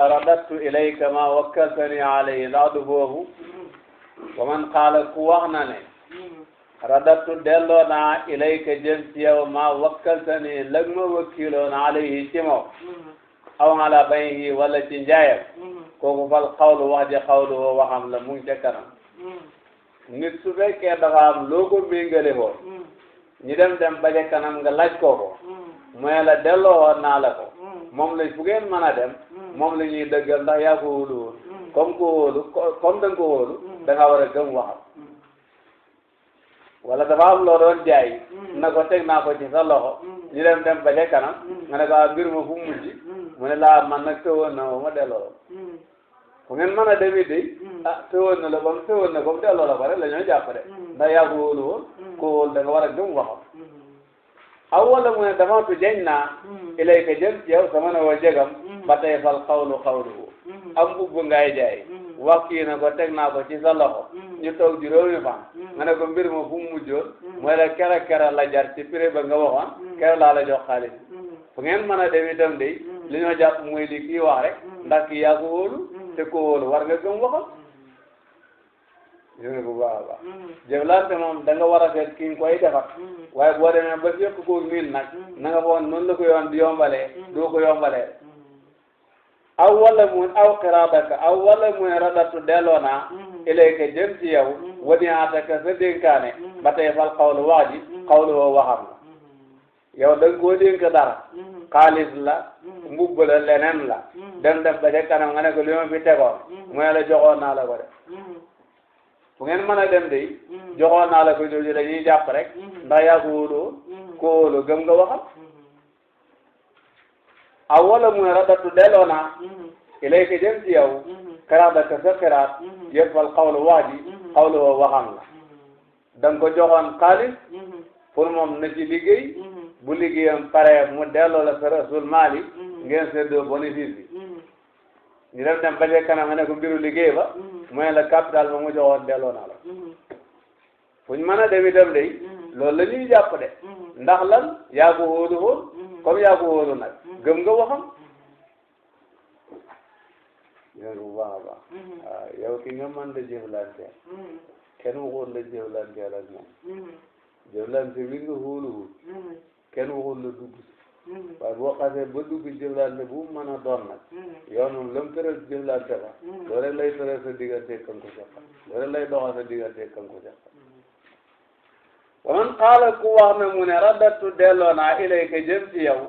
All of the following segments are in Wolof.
qaala radattu ilayka ma wakkaltani alayhi ndax du foofu wa man qaala ku wax na ne radattu delloo naa ilayka jëm ci yow ma wakkaltani lag ma wakkiloon alayhi ci moom aw ala bayhi wala ci njaayam kooku fal xawlu wax ja xawlu woo waxam la mu ngi ca kanam nit su fekkee dafa am loo ko méngale ko ñu dem ba ca kanam nga laaj ko mooy la delloo woon naa la ko moom la fu ngeen mën a dem moom la ñuy dëggal ndax yaa ko wóolu woon comme da nga ko wóolu da nga war a gëm waxam wala dafa am loo doon jaay na ko teg naa ko ci sa loxo ñu dem ba ca kanam nga ne ko mbir ma fu mujj mu ne laa man nag tëwoon na ma delloo fu ngeen mën a demee de tëwoon na la ba mu tëwoon na ko mu delloo la ko rek la ñoo jàpp de ndax yaa ko wóolu woon ko wóolu da nga war a gëm waxam aw wala mu ne dafa tu jeñ naa ilayka jëm ci yow sama ne woo jegam ba tey fal xawlu am mbubb ngay jaay wax kii na ko teg naa ko ci sa loxo ñu toog juróomi fan nga ne ko mbir ma fu mu mujjoon mooy la kera la jar ci prix ba nga waxoon kera laa la jox xaalis fu ngeen mën a dem itam de li ñoo jàpp mooy li kii wax rek ndax kii yaa ko wóolu te ko wóolu war nga gëm waxam yéen bu baax a baax jëflante moom da nga war a seet ki nga koy defar waaye boo demee ba fekk ko miin nag na nga foog noonu la ko di yombalee doo ko yombalee aw wala mu radatu delloo naa ilayka jëm ci yow wadi'ataka sa dénkaane ba tey fal xawlu wax ji xawlu woo waxam la yow da nga koo dénk dara xaalis la mbubb la leneen la dem ba ca kanam nga ne ko li ma fi tegoon mooy la joxoon naa la ko de fu ngeen mën a dem de joxoon naa la ko jooju la ñuy jàpp rek ndax yaa ko wóolu ko wóolu gëm nga waxam aw wala muy radatu delloo naa ilayka jëm ci yow karaadaka sa xiraat yëpp fal xawlu wax ji xawlu woo waxam la da nga ko joxoon xaalis pour moom na ci liggéey bu liggéeyam pare mu delloo la sa rasul maali ngeen seddoo bénéfice bi ñu dem ba ca kanam nga ne ko mbiru liggéey ba mooy la capital ba mu joxoon delloo naa la fu ñu mën a dem itam de loolu la ñuy jàpp de ndax lan yaa ko wóolu woon comme yaa ko wóolu nag gëm nga waxam yow bu baax a baax waaw yow ki nga mën la jëflante kenn waxul la jëflanteel ak moom jëflante bi nga wóoluwul kenn waxul la dugg si waaye boo xasee ba dugg jëflante bu mu mën a doon nag yoon moom la mu tëral jëflante ba loolu rek lay tëral sa diggante kan ko seqal loolu rek lay doxal sa diggante kan ko seqal wa man qaala ku wax na mu ne raddatu delloo naa ilayka jëm ci yow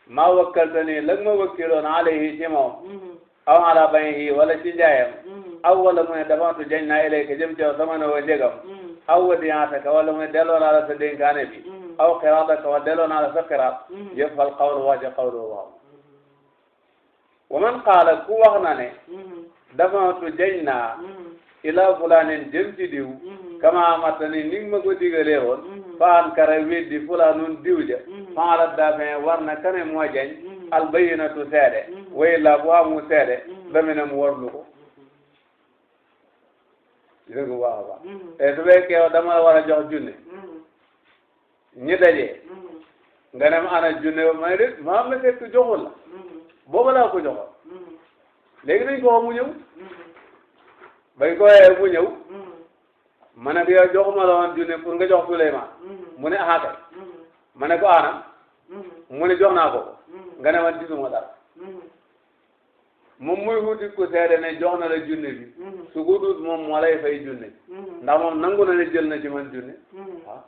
maa wakkaltani lag ma wakkiloon alayhi ci moom aw ala bayhi wala ci njaayam aw wala mu ne dafantu jañ naa ilayka jëm ci yow sama ne wa jegam aw wadi'ataka wala mu ne delloo naa la sa dénkaane bi aw xiraataka wala delloo naa la sa xiraat yëpp fal xawlu wax ja xawlu waaw wa man qaala ku wax na ne dafantu jañ naa ila fulaanin jëm ci diw kama amatani ni ma ko digalee woon fa ankara weddi fulaanun diw ja faala daafin war na kane moo jañ albayinatu seede way la bu amu seede damina mu warlu ko dégg nga baax a baax te su fekkee yow dama war a jox junne ñi dajee nga dem ana junne ma ne de maa ma fekk joxul la booba laa ko joxoon léegi nañ ko wax mu ñëw bañ ko waxee mu ñëw ma ne ko yow joxuma la woon junne pour nga jox Souleymane mu ne ah kay ma ne ko ana mu ne jox naa ko nga ne man gisuma dara moom muy wuti ku seede ne jox na la junne bi su ko dut moom moo lay fay junne ndax moom nangu na ne jël na ci man junne waaw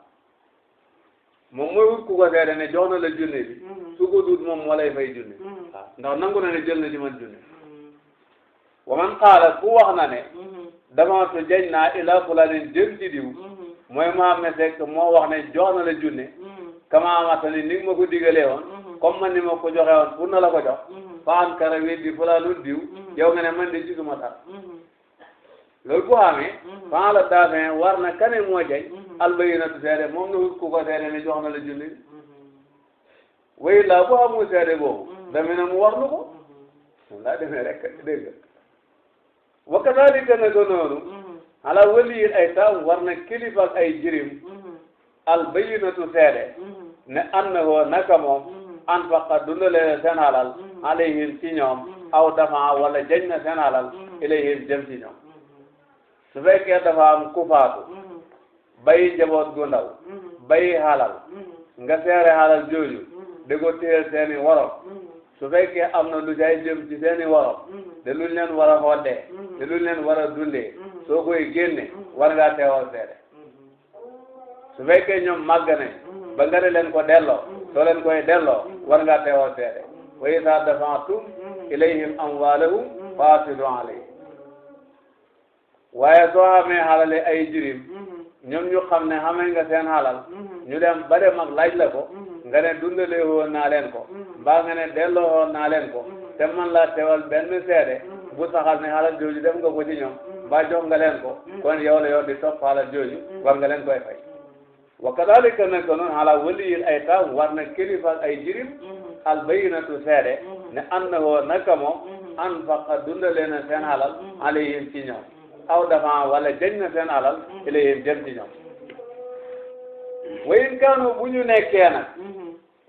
moom muy wut ku ko seede ne jox na la junne bi su ko dut moom moo lay fay junne waaw ndax nangu na ne jël na ci man junne wa man qaala ku wax na ne dama tu jañ naa ila fulanin jëm ci diw mooy maa mesek moo wax ne jox na la junne kama amatani ni ma ko digalee woon comme man ni ma ko joxe woon pour na la ko jox fa ankara weddi fulanun diw yow nga ne man de gisuma dara loolu bu amee fa la daafin war na kane moo jañ albayinatu seede moom na wut ku ko seede ne jox na la junne way la bu amul seede boobu damina mu warlu ko moom laa demee rek dégg nga wa kadalika naka noonu ala waliyil ay taam war na kilifa ak ay jirim albayinatu seede ne annahu naka moom anfaqa dundale seen halal alayhim ci ñoom aw dafa wala jañ na seen alal ilayhim jëm ci ñoom su fekkee dafa am ku faatu bàyyi njaboot gu ndaw bàyyi halal nga seere halal jooju di ko téyel seeni warom su fekkee am na lu jaay jëm ci seeni warom te luñ leen war a xoddee te luñ leen war a dundee soo koy génne war ngaa teewal seede su fekkee ñoom màgg nañ ba nga ne leen ko delloo soo leen koy delloo war ngaa teewal seede wa izaa dafa'tum ilayhim amwaalahum fa'tidu alayhim waaye soo xamee xalale ay jirim ñoom ñu xam ne xamee nga seen xalal ñu dem ba dem ak laaj la ko nga ne dundalee woon naa leen ko mbaa nga ne delloo woon naa leen ko te man laa teewal benn seede bu saxal ne xalal jooju def nga ko ci ñoom mbaa jox nga leen ko kon yow la yow di topp xalal jooju war nga leen koy fay wa kadalika naka noonu ala waliyil aytaam war na kilifa ay jirim al bayyinatu seede ne annahu naka moom anfaqa dundalee na seen xalal alayhim ci ñoom aw dafa wala jañ na seen alal ilayhim jëm ci ñoom wa in kaanu bu ñu nekkee nag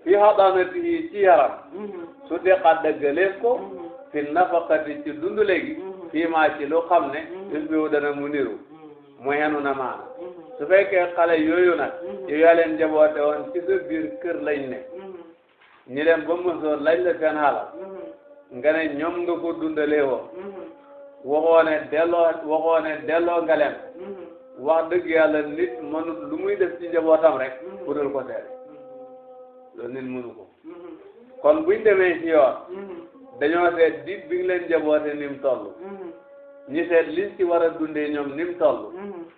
fi hadanatihi ci yaram su deqa dëggaleef ko fi nafaqati ci dundu léegi fii maa ci lu xam ne yusbihu dana mu niru mu henu na maana su fekkee xale yooyu nag yow yaa leen jaboote woon ci sa biir kër lañ ne ñi dem ba mësoon lañ la seen alal nga ne ñoom nga ko dundalee woon waxoo ne delloo nga leen wax dëgg yàlla nit mënut lu muy def ci njabootam rek puudar ko seede loolu nit mënu ko kon buñ demee ci yoon dañoo seet dit bi nga leen njaboote ni mu toll ñi seet liñ ci war a dundee ñoom ni mu toll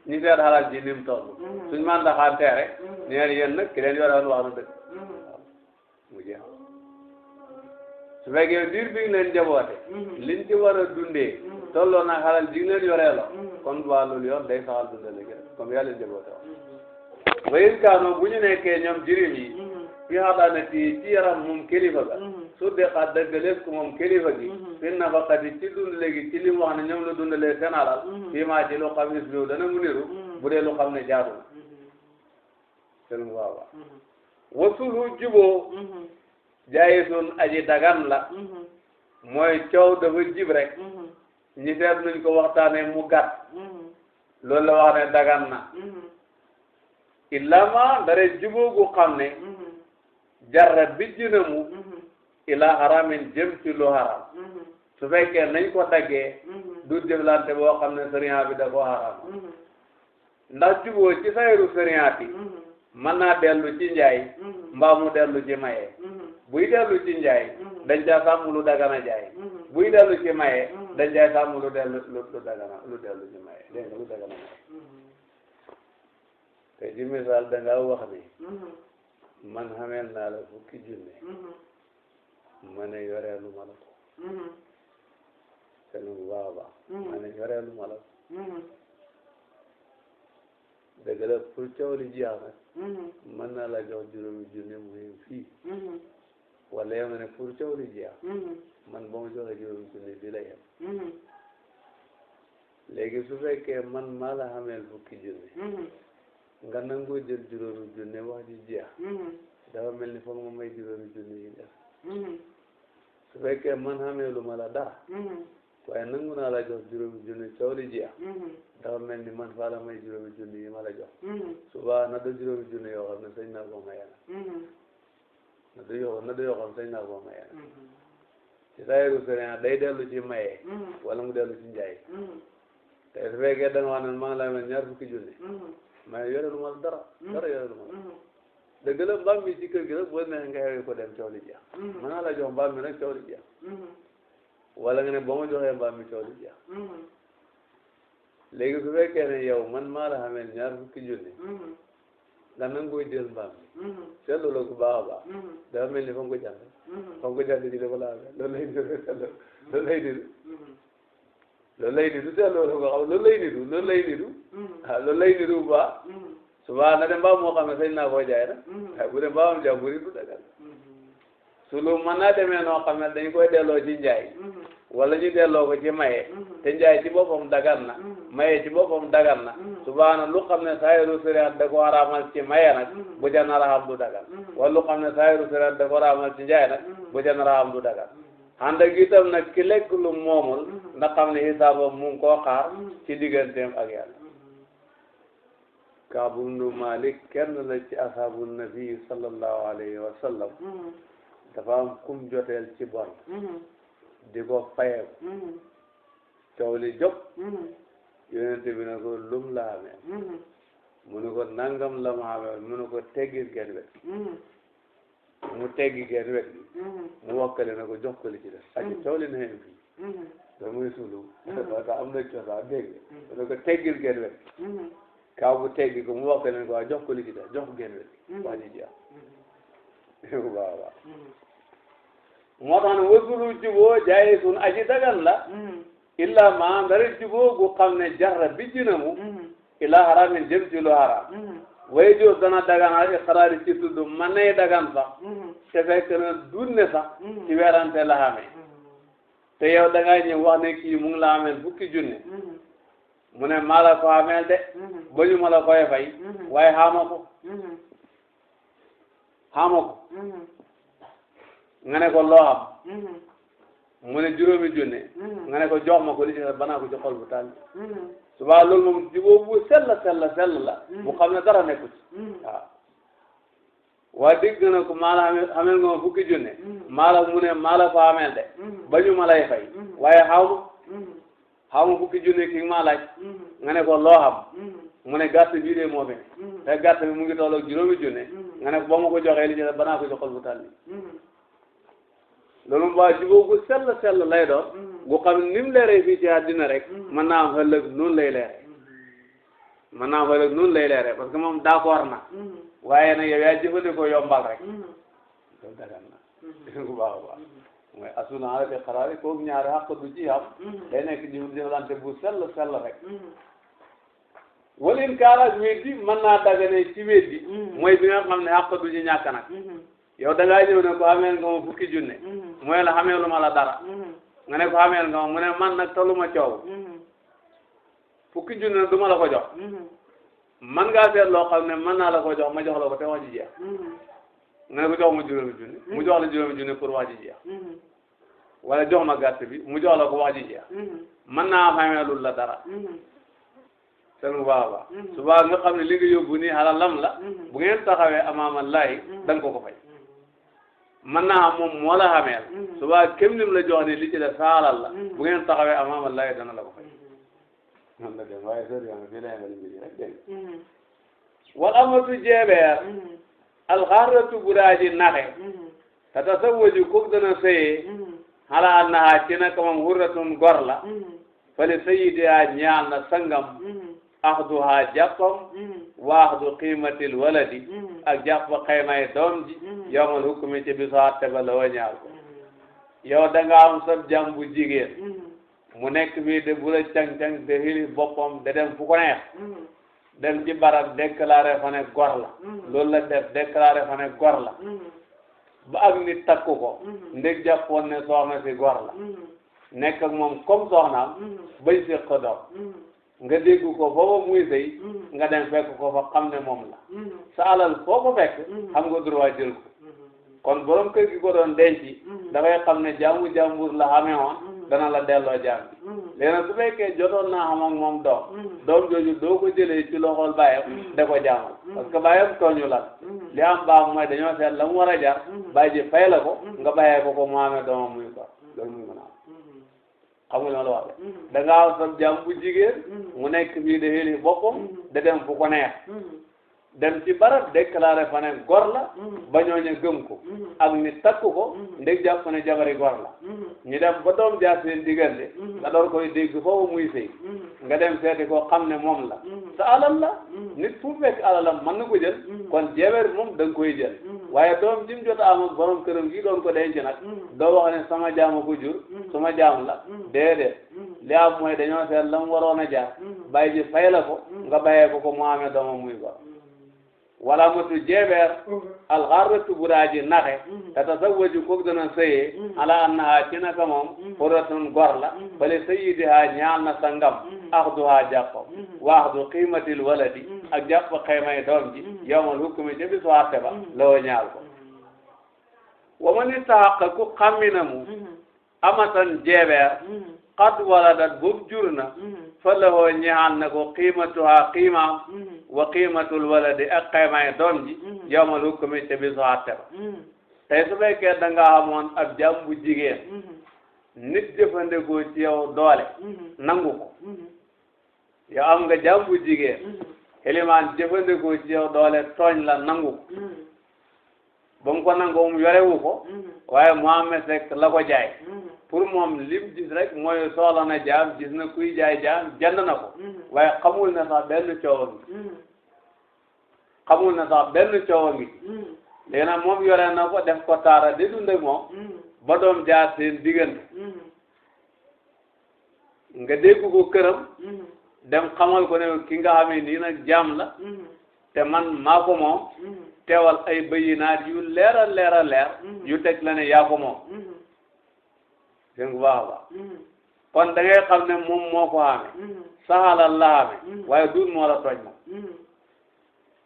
ñi seet xalaat ji ni mu toll suñ man daxaantee rek neen yéen nag ki leen yore woon wax na dëgg mu jeex su fekkee diir bi nga leen njaboote liñ ci war a dundee tolloo nag xalal ji nga leen yoreeloo kon waa loolu yoon day saxal dundale gi rek comme yàlla njaboote wax wayin kaano bu ñu nekkee ñoom jirim yi fi hadanati ci yaram moom kilifa ga su deqa dëggalees ko moom kilifa gi fi nafaqati ci dundale gi ci li mu wax ne ñoom la dundalee seen alal fii maa ci lu xam is biu dana mu niru bu dee lu xam ne jaadu seen waawa wasulu juboo jaayisun aji dagan la mooy coow dafa jib rek ñi seet nuñ ko waxtaanee mu gàtt loolu la wax ne dagan na illama dara juboo gu xam ne jarra bijj na mu ila haramin jëm ci lu haram su fekkee nañ ko daggee du jëflante boo xam ne sariya bi da ko haram ndax juboo ci sayru sariyaati mën naa dellu ci njaay mbaa mu dellu ci maye buy dellu ci njaay dañ caa sàmm lu dagana jaay buy dellu ci maye dañ caa sàmm lu dellu ci maye dégg nga lu dagana maye te ci misaal da nga wax ni man xameel naa la fukki junne ma ne yoreelu ma la ko te lu baax a baax ma ne yoreelu ma la ko dëgg la pour coow li jeex nag mën naa la jox juróomi junne mu yem fii wala yow nga ne pour coow li jeex man ba ma joxe juróomi junne fii la yem léegi su fekkee man maa la xameel fukki junne nga nangoo jël juróomi junne wax ji jeex dafa mel ni foog ma may juróomi junne yi def su fekkee man xameelu ma la dara waaye nangu naa la jox juróomi junne coow li jeex dafa mel ni man faa la may juróomi junne yi ma la jox suba na do juróomi junne yoo xam ne sañ naa koo maye na do yoo xam sañ naa koo maye ci sayiru sëriñ day dellu ci maye wala mu dellu ci njaay te su fekkee da nga wax ne maa ngi lay mel ñaar fukki junne mais yorelu ma dara yorelu ma dëgg la mbaam mi ci kër gi rek boo neexee nga xewee ko dem coow li jeex mën naa la jox mbaam mi nag coow li jeex wala nga ne boo ma joxee mbaam mi coow li jeex léegi su fekkee ne yow man maa la xamee ñaar fukki junne nga nangoo jël mbaam mi seetlu la ko baax a baax dafa mel ni fa nga ko jàng ci dafa la amee loolu lay niru seetlu la ko xam loolu lay niru bu baax suba na dem mbaam moo xam ne sañ naa koo jaay nag bu dee mbaamam jàmbur yi du dagal su lu mën naa demee noo xam ne dañ koy delloo ci njaay wala ñu delloo ko ci maye te njaay ci boppam dagan na maye ci boppam dagan na suba na lu xam ne saayiru sariat da ko xaraamal ci maye nag bu ca nar a xam du dagan wala lu xam ne saayiru sariat da ko xaraamal ci njaay nag bu ca nar a xam du dagan ànd ak itam nag ki lekk lu moomul na xam ne xisaabam mu ngi koo xaar ci digganteem ak yàlla. Kaab ibnu Malik kenn la ci ashaabu nabi sallallahu alayhi wa sallam dafa am kum joteel ci bor di ko fayeeku coow li jóg yonent bi ne ko lum la amee mu ne ko nangam la ma amee mu ne ko teggil genn wet mu teggi genn wet gi mu wakkale na ko jox ko li ci def aji coow li na xem fii da muy sulu parce que am na cosaan dégg mu ne ko teggil genn wet kaw bu teggi ko mu wakkale na ko waa jox ko li ci def jox ko genn wet gi waa ji jeex waaw waaw moo tax ne wasulu juboo jaayi sun aji dagan la illa ma ndara juboo gu xam ne jarra bi jinamu ila haramin jëm ci lu haram way joo dana dagan ak iqraari ci tudd man nay dagan sax te fekk na dunne sax ci weerante la xamee te yow da ngay ñëw wax ne kii mu ngi la ameel fukki junne mu ne maa la ko ameel de ba ñu ma la koy fay waaye xaama ko nga ne ko loo xam mu ne juróomi junne nga ne ko jox ma ko li ci banaa ko ci xol bu tànn subaa loolu moom jubóo bu sell la bu xam ne dara nekku ci waaw waa digg na ko maa la xamel nga ma fukki junne maa la mu ne maa la ko amel de ba ñu ma lay fay waaye xaw ma fukki junne kii maa laaj nga ne ko loo xam mu ne gàtt bii de moo fi ne te gàtt bi mu ngi tolloog juróomi junne nga ne ko ba ma ko joxee li ci def banaa ko ci xol bu tànn loolu moom waa jubóo bu sell lay doon bu xam ne ni mu leeree fii ci àddina rek mën naa am ëllëg noonu lay leeree parce que moom d'accord na waaye nag yow yaa jëfandikoo yombal rek loolu dagan na bu baax a baax mooy asuna ala te xaraari kooku ñaari xaq du ci am day nekk jëflante bu sell rek walin kaaraas weddi mën naa dagane ci weddi mooy bi nga xam ne xaq du ci ñàkk nag yow da ngaa ñëw ne ko xameel nga ma fukki junne mooy la xameelu ma la dara nga ne ko xameel nga ma mu ne man nag toluma coow fukki junne du ma la ko jox man ngaa seet loo xam ne mën naa la ko jox ma jox la ko te wax ji jeex nga ne ko jox ma juróomi junne mu jox la juróomi junne pour wax ji jeex wala jox ma gàtt bi mu jox la ko wax ji jeex mën naa xameelul la dara seen bu baax a baax suba nga xam ne li nga yóbbu nii halalam la bu ngeen taxawee amaamallaahi da nga ko fay mën naa moom moo la xameel suba kem lim la jox ni li ci def sa alal la bu ngeen taxawee amaamallaahi dana la ko fay noonu la dem waaye sori nga fii lay nga mbiri rek dégg wal amatu jeebeer alxaaratu buraaji naxe te tasawwaju kook dana sëyee xala annaha ci naka moom hurratun gor la fali sayyidiha ñaal na sangam axduha jàppam wa axdu qiimatil waladi ak jàpp xaymay doom ji yowmal hukmi ci bisu àtte ba la wañaal ko yow da nga am sab jàm bu jigéen mu nekk fii de bu la cang-cang de xili boppam de dem fu ko neex dem ci barab déclaré fa ne gor la loolu la def déclaré fa ne gor la ba ak nit takku ko ndég jàppoon ne soxna si gor la nekk ak moom comme soxnaam bañ séq doom nga dégg ko booba muy sëy nga dem fekk ko fa xam ne moom la sa alal foo ko fekk xam nga droit jël ko kon borom kër gi ko doon denc dafay xam ne jaamu jàmbur la xamee woon dana la delloo jaam bi léegi nag su fekkee jotoon naa xam ak moom doom jooju doo ko jëlee ci loxol bàyyam da ko jaamal parce que bàyyam tooñu la li am baax mooy dañoo seet la mu war a jar bàyyi ji fay la ko nga bàyyee ko mu amee doomam muy ko loolu muy mën a am xam nga loolu wax da nga am sa jaam bu jigéen mu nekk fii de xeli boppam da dem fu ko neex dem ci barab déclaré fa ne gor la ba ñooñu gëm ko ak ni takku ko ndég jàpp ne jabari gor la ñu dem ba doom jaar seen diggante nga door koy dégg foofu muy sëy nga dem seeti ko xam ne moom la sa alal la nit fu fekk alalam mën na ko jël kon jeeber moom da nga koy jël waaye doom jim jot a am ak borom këram gi doon ko denc nag doo wax ne sama jaama ko jur sama jaam la déedéet li am mooy dañoo seet la mu waroon a jaar bàyyi ji fay la ko nga bàyyee ko mu amee doomam muy gor wala mutu jeebeer alxarratu buraaji naxe te tasawwaju kook dana sëyee ala annaha ci naka moom hurratun gor la bale sayyidiha ñaal na sangam axduha jàppam wa axdu qiimatil waladi ak jàpp xaymay doom ji yawmal hukmi ca bisu àtte ba loo ñaal ko wa man istahaqa ku xammina mu amatan jeebeer qad waladat boobu jur na fa lahoo ñaxal na ko qiimatuha qiimaam wa qiimatul waladi ak xaymaay doom ji yawmal hukmi te bisu àtte ba tey su fekkee da nga amoon ab jaam bu jigéen nit jëfandikoo ci yow doole nangu ko yow am nga jaam bu jigéen xelimaan jëfandikoo ci yow doole tooñ la nangu ko ba mu ko nangoo mu yorewu ko waaye Mohamed Seck la ko jaay pour moom lim gis rek mooy soxla na jaam gis na kuy jaay jaam jënd na ko waaye xamul na sax benn coow ngi xamul na sax benn coow ngi léegi nag moom yore na ko def ko taara di dund ak moom ba doom jaar seen diggante nga dégg ko këram dem xamal ko ne ki nga xamee nii nag jaam la te man maa ko moom teewal ay bayinaat yu leer a leer a leer yu teg la ne yaa ko moom dégg nga bu baax a baax kon da ngay xam ne moom moo ko xamee saxalal la xamee waaye duut moo la tooñ moom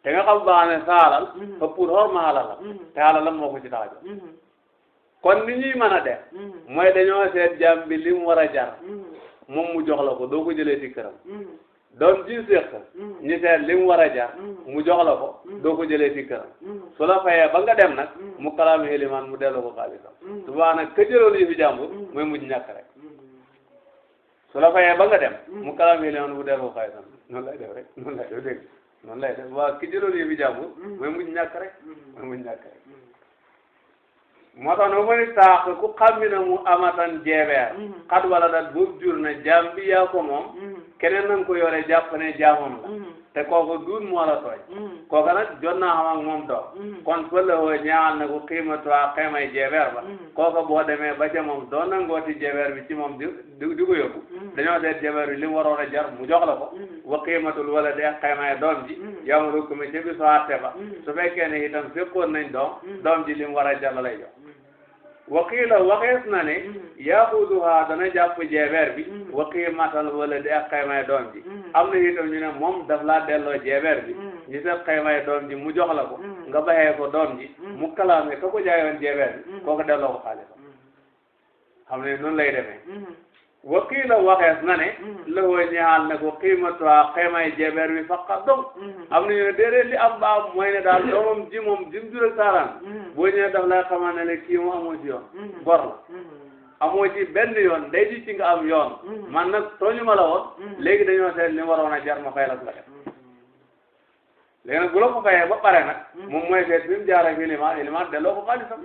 te nga xam baax ne saxalal fa pour xorma xalala te xalala moo ko ci tax a jóg kon ni ñuy mën a def mooy dañoo seet jaam bi li mu war a jar moom mu jox la ko doo ko jëlee ci këram doom ji séq ñi seet li mu war a jar mu jox la ko doo ko jëlee ci këram su la fayee ba nga dem nag mu kalaami xelimaan mu delloo ko xaalisam su baax nag ka jëloon yi fi jàmbur mooy mujj ñàkk rek su la fayee ba nga dem mu kalaami xelimaan mu delloo ko xaalisam noonu lay def rek noonu lay def dégg noonu lay def waa ki jëloon yi fi jàmbur mooy mujj ñàkk rek mooy mujj ñàkk rek moo tax nag ma ni taax ku xammi na mu amatan jeebeer xat wala dat boobu jur na jaam bi yaa ko moom keneen na nga ko yore jàpp ne jaamam la te kooku duut moo la tooñ kooku nag jot naa xam ak moom doom kon fëlawoo ñaal na ko xiimatu ak xeemay jeebeer ba kooku boo demee ba ca moom doo nangooti jeebeer bi ci moom di ko yóbbu dañoo seet jeebeer bi li mu waroon a jar mu jox la ko wa xiimatul wala de ak xeemay doom ji yow ma rukk mi ci bisu àtte ba su fekkee ne itam fekkoon nañ doom ji li mu war a jar la lay jox waqiila waxees na ne yaaxuduha dana jàpp jeebeer bi wa qiimatal waladi ak xaymay doom ji am na itam ñu ne moom daf laa delloo jeebeer bi ñu seet xaymay doom ji mu jox la ko nga baxee ko doom ji mu kalaame ka ko jaayoon jeebeer bi kooku delloo ko xaalisam xam ne noonu lay demee waqiila waxees na ne lawoo ñaal na ko qiimatuha xaymay jeebeer bi faqa dong am na ñu ne déedéet li am ba am mooy ne daal doomam ji moom jim jur ak saaraan boo ñëwee daf lay xamal ne ne kii mu amoo ci yoon bor la amoo ci benn yoon day ji ci nga am yoon man nag tooñu ma la woon léegi dañoo seet li waroon a jar ma fay la nga def léegi nag bu la ko fayee ba pare nag moom mooy seet bi mu jaar ak ilimaan delloo ko xaalisam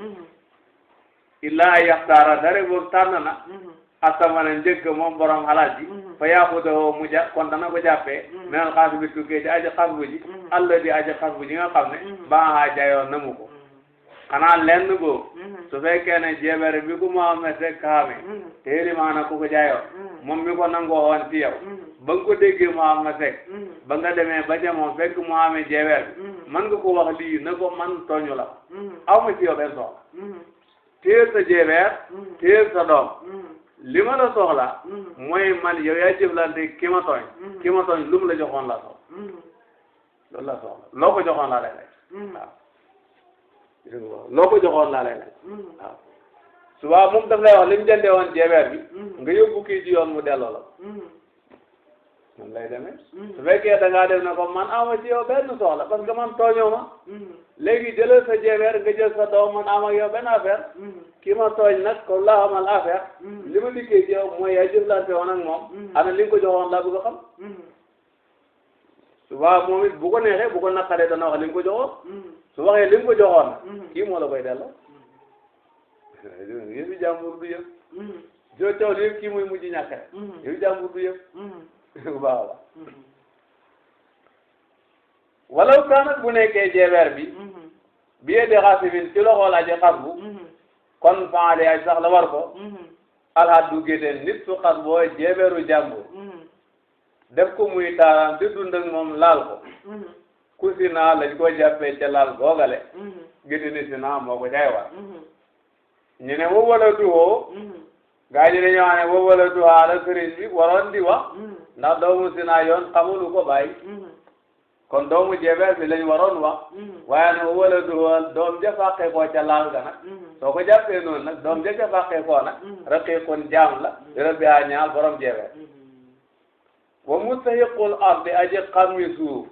illaa yaxtaara dara boobu tànn na asama ne njëkk moom borom xalaat ji fa yaaxutoo mu ja kon dana ko jàppee meneen xaas bi tukkee ci aji xas bu ji alla di aji xas bu ji nga xam ne baaxaa jayoon na mu ko xanaa lenn boobu su fekkee ne jeeber bi ku Mohamed Seck xaame te limaana ku ko jaayoon moom mi ko nangoo woon ci yow ba nga ko déggee Mohamed Seck ba nga demee ba ca moom fekk mu amee jeeber bi man nga ko wax lii na ko man tooñu la aw ma ci yow benn soxla téel sa jeeber téel sa doom li ma la soxla mooy man yow yaa jëflante ki ma tooñ lu mu la joxoon la soxla loolu la soxla loo ko joxoon laa lay lay waaw loo ko joxoon laa lay lay waaw suba moom daf lay wax li mu jëndee woon jeebeer bi nga yóbbu kii ci yoon mu delloo la noonu lay demee su fekkee da ngaa def na ko man ama ci yow benn soxla parce que man tooñoo ma léegi jëlal sa jeebeer nga jël sa doom man am ak yow benn affaire kii ma tooñ nag comme laa xamal affaire li ma liggéey ci yow mooy yaa jëflante woon ak moom ana li nga ko joxoon laa bëgg a xam suba moom it bu ko neexee bu ko naqaree dana wax li nga ko joxoon su waxee li nga ko joxoon na kii moo la koy delloo yëfi jàmbur du yëf joo coow li yëpp kii muy mujj ñàkk rek yëfi jàmbur du yëf bu baax a baax walaw kaanat bu nekkee jeebeer bi biyee di xasibin ci loxool aji xas bu kon faale ay sax la war ko alhaddu géteen nit su xas boo jeebeeru jàmbur def ko muy taaraan di dund ak moom laal ko ku si naa lañ ko jàppee ca laal googale géti ni si naa moo ko jaay war ñu ne wo wala duwoo gaa ñi dañoo xam ne wo wala duwaa la sëriñ bi waroon di wax ndax doomu si naa yoon xamulu ko bàyyi kon doomu jebeer bi lañ waroon wax waaye nag wala du doom ja fàqee koo ca laal ga nag soo ko jàppee noonu nag doom ja ca fàqee koo nag raqiqun jaam la rabbi a ñaal borom jebeer wa mustahiqul ardi aji xam mi suuf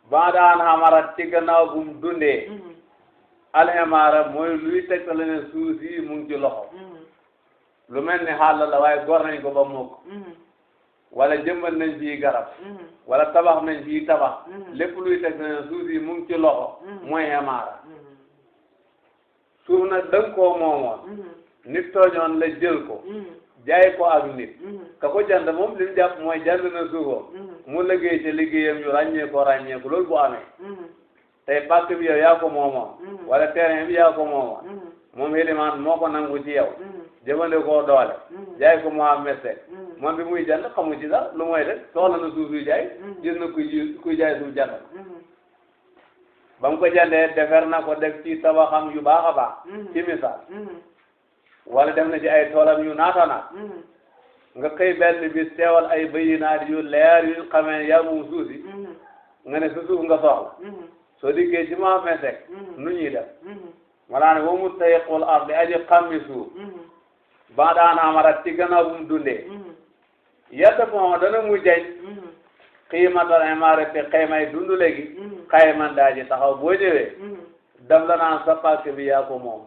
ba daan xamarat ci gannaaw bu mu dundee alximaara mooy luy tegtale ne suuf si mu ngi ci loxo lu mel ni xàll la waaye gor nañ ko ba mokk wala jëmbat nañ fii garab wala tabax nañ fii tabax lépp luy tegtale ne suuf si mu ngi ci loxo mooy ximaara suuf nag danga koo moomoon nit tooñoon la jël ko jaay ko ak nit ka ko jënd moom li mu jàpp mooy jënd na suufam mu liggéey ci liggéeyam ñu ràññee ko loolu bu amee tey pàcc bi yow yaa ko moomoon wala terrain bi yaa ko moomoon moom élément moo ko nangu ci yow jëfandikoo doole jaay ko mu am message moom bi muy jënd xamu ci sax lu mooy rek soxla na suuf yu jaay gis na kuy jaay suuf jënd ba mu ko jëndee defer na ko def ci tabaxam yu baax a baax ci misaal wala def na ci ay toolam yu naata naat nga xëy benn bis teewal ay bayinaat yu leer yu xamee yaa moom suuf si nga ne sa suuf nga soxla soo dikkee ci ma mesek nu ñuy def malaa ne wa mustahiqul ardi aji xammi suuf ba daan amarat ci gannaaw bu mu dundee yadda fon dana mu jañ xiimatal imarati xaymay dundu léegi xayman daa ji taxaw boo ñëwee daf la naan sa pàcc bi yaa ko moom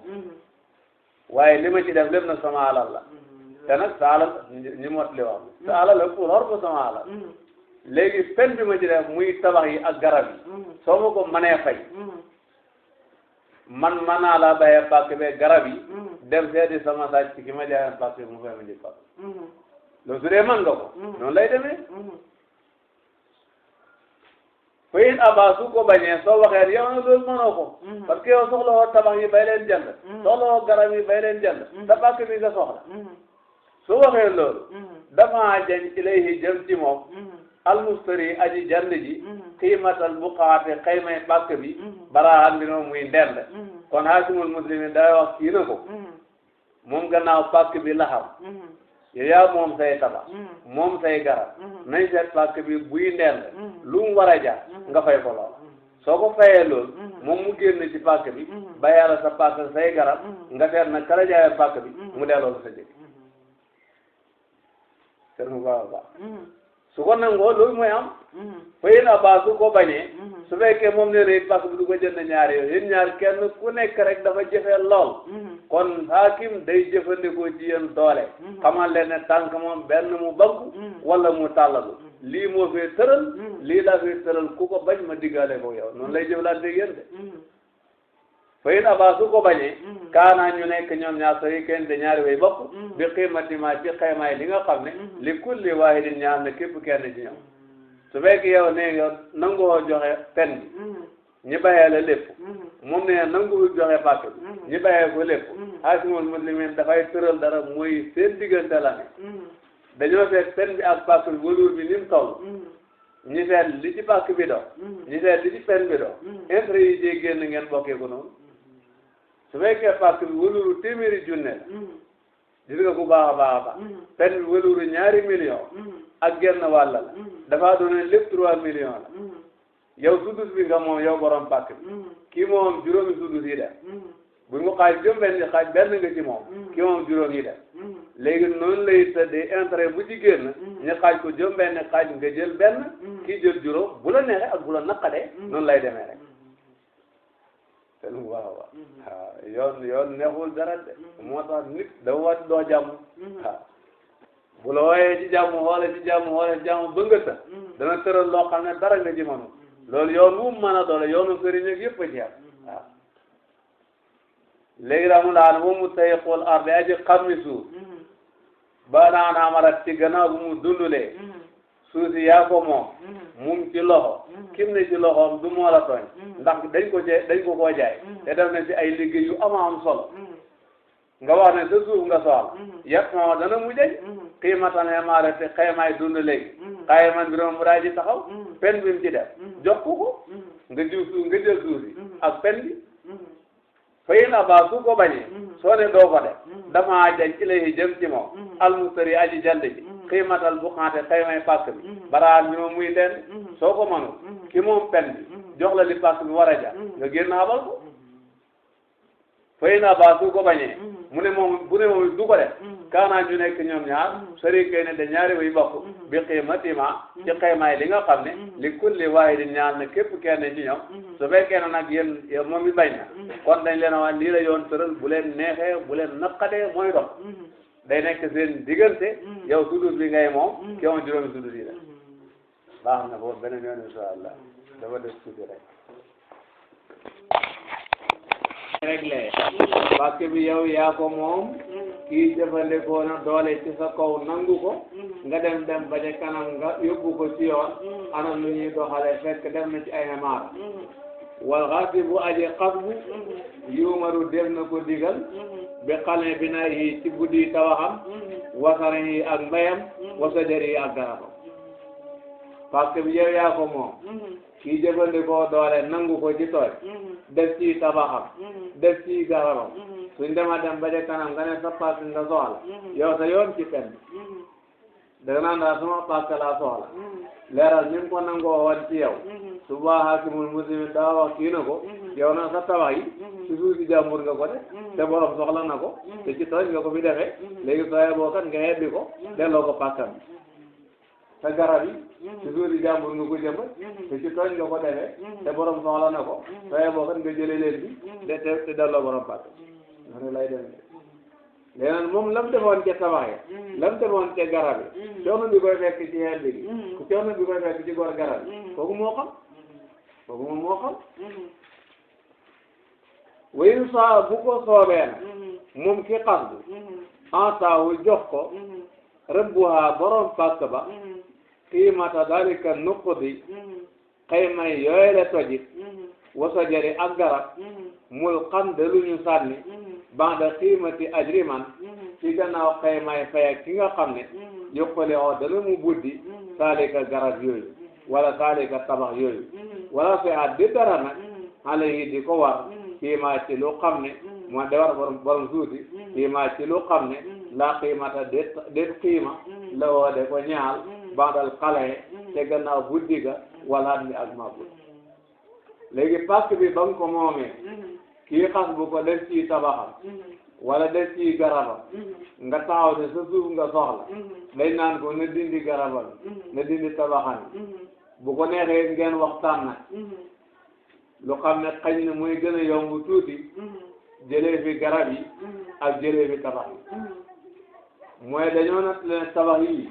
waaye li ma ci def lépp nag sama alal la te nag sa alal ñi mot li wax sa alal la pour xor ko sama alal léegi pen bi ma ci def muy tabax yi ak garab yi soo ma ko mënee fay man mën naa laa bayee pàcc be garab yi dem seeti sama sàcc ci ki ma jaayoon pàcc bi mu fay ma njëkk pàcc loolu su dee mën nga ko noonu lay demee fayin aba su ko bañee soo waxee yow na loolu mënoo ko parce que yow soxla woo tabax yi bay leen jënd soxla woo garab yi bay leen jënd sa pàcc bi nga soxla su waxee loolu dafa jañ ilayhi jëm ci moom almustari aji jand ji qiimatal buqaati xaymay pàcc bi balaa bi noonu muy ndend kon haasimul muslimin day wax kii na ko moom gannaaw pàcc bi la xam yow yaa moom say tabax moom say garab nañ seet pàcc bi buy ndend lu mu war a jaar nga fay ko lool soo ko fayee loolu moom mu génn ci pàcc bi ba yàlla sa pàcc say garab nga seet nag kala jaayee pàcc bi mu delloo sa jëkk seet mu baax a baax su ko nangoo loolu mooy am fayin aba su ko bañee su fekkee moom ne rek parce que du ko jënd ñaari yooyu yéen ñaar kenn ku nekk rek dafa jëfee lool kon hakim day jëfandikoo ci yéen doole xamal leen ne tànk moom benn mu baggu wala mu tàllalu lii moo fee tëral lii laa fee tëral ku ko bañ ma diggaale ko yow noonu lay jëflante yéen de fayin aba su ko bañee kaanaa ñu nekk ñoom ñaar sari kenn de ñaari way bokk bi qiimati ma ci xaymaay li nga xam ne li kulli waahidin ñaar na képp kenn ci ñoom su fekkee yow nee nga nangoo joxe pen bi ñi bayee la lépp moom ne nangu joxe pàcc bi ñi bayee ko lépp haasimul muslimin dafay tëral dara mooy seen diggante la ne dañoo seet pen bi ak pàcc bi wëluur bi ni mu toll ñi seet li ci pàcc bi do ñi seet li ci pen bi do intérêt yi jee génn ngeen bokkee ko noonu su fekkee pàcc bi wëluuru téeméeri junne la gis nga ku baax a baax a baax pen bi wëluuru 2 millions ak genn wàll la dafa doone lépp 3 millions la yow sudus bi nga moom yow borom pàcc bi kii moom juróomi sudus yi def bu ñu xaaj benn nga ci moom kii moom juróom yi def léegi noonu lay tëddee intérêt bu ci génn ñu xaaj ko benn xaaj nga jël benn kii jël juróom bu la neexee ak bu la naqadee noonu lay demee rek te lu waaw waaw yoon neexul dara de moo tax nit da war doo jàmm waaw bu la wooyee ci jàmm xoole ci jàmm ba nga ta dana tëral loo xam ne dara nga ci mënu loolu yoon wu mën a doole yoonu sëriñ ak yëpp a ci am waaw léegi daal mu daal moom mu tey xool arde aji xam mi suuf ba naan amarat ci gannaaw bu mu dundulee suuf si yaa ko moom mum ci loxo kim ne ci loxoom du moo la tooñ ndax dañ ko koo jaay te def na ci ay liggéey yu am solo nga wax ne sa suuf nga soxla yëpp moom dana mu jëj xiimatan xemaare te xaymaay dund léegi xayman bi doon mu daal di taxaw pen bi mu ci def jox ko nga jël suuf si ak pen bi fayin aba su ko bañee soo ne doo ko def dafa jañ ci lay jëm ci moom almustari aji jand ji xiimatal bu xaante xaymay pàkk bi baraan bi moom muy teen soo ko mënul ki moom pen bi jox la li pàkk bi war a jar nga génn xabal ko fay na ba su ko bañee mu ne moom bu ne moom du ko def kaanaa ñu nekk ñoom ñaar sari kay ne de ñaari way bokk bi xiimatima ci xaymaay li nga xam ne li kulli waahidin ñaar na képp kenn ci ñoom su fekkee ne nag yéen moom mi bañ na kon dañ leen a wax lii la yoon tëral bu leen neexee bu leen naqadee mooy dox day nekk seen diggante yow sudus bi ngay moom ki moom juróomi sudus yi la baax na foofu beneen yoon insha Allah dafa def tuuti rek réglé pàkk bi yow yaa ko moom kii jëfandikoo na doole ci sa kaw nangu ko nga dem ba ca kanam nga yóbbu ko ci yoon ana lu ñuy doxale fekk def na ci ay xamaara wal xaasibu aji xasbu yuumaru def na ko digal bi xale bi na yi ci guddi tawaxam wasara yi ak mbayam wasajari yi ak garabam pàkk bi yow yaa ko moom kii jëfandikoo doole nangu ko ci tooy def ci tabaxam def ci garabam suñ dema dem ba ca kanam nga ne sa pàkk nga soxla yow sa yoon ci pen danga naan daal sama pàkk laa soxla leeral ni ko nangoo wan ci yow su baa hakimul muslimin daa wax kii na ko yow na sa tabax yi ci suuf si jàmbur nga ko def te borom soxla na ko te ci tooñ nga ko fi defee léegi sooyee boo kat nga yebbi ko delloo ko pàkkam sa garab yi ci suuf si jàmbur nga ko jëmbat te ci tooñ nga ko defee te borom soxla na ko sooyee boo kat nga jëlee leen bi te delloo borom pàkk noonu lay demee léegi nag moom lam defoon ca tabax yi lam defoon ca garab yi coono bi koy fekk ci xel bi coono bi koy fekk ci góor garab yi kooku moo xam kooku moom moo xam wayu saa bu ko soobee na moom ki xam bi entaawu jox ko rëbbuwaa borom pàkk ba qiimata dalika nuqdi xaymay yooyu la tojit wasa jari ak garab mul xam de lu ñu sànni banda qiimati ajriman ci gannaaw xaymay fay ki nga xam ne yokkale oo dana mu buddi saalika garab yooyu wala saalika tabax yooyu wala fi at di dara nag xale yi di ko war qiima ci lu xam ne moo de war borom suuti qiima ci lu xam ne la qiimata det qiima la woo de ko ñaal bandal xale te gannaaw buddi ga wala mi ak mabut léegi pàkk bi ba nga ko moomee kii xas bu ko def ci tabaxam wala def ci garabam nga taxaw ne sa suuf nga soxla day naan ko na dindi garabam na dindi tabaxam bu ko neexee ngeen waxtaan nag lu xam ne xañ na muy gën a yomb tuuti jëlee fi garab yi ak jëlee fi tabax yi mooy dañoo nat leen tabax yi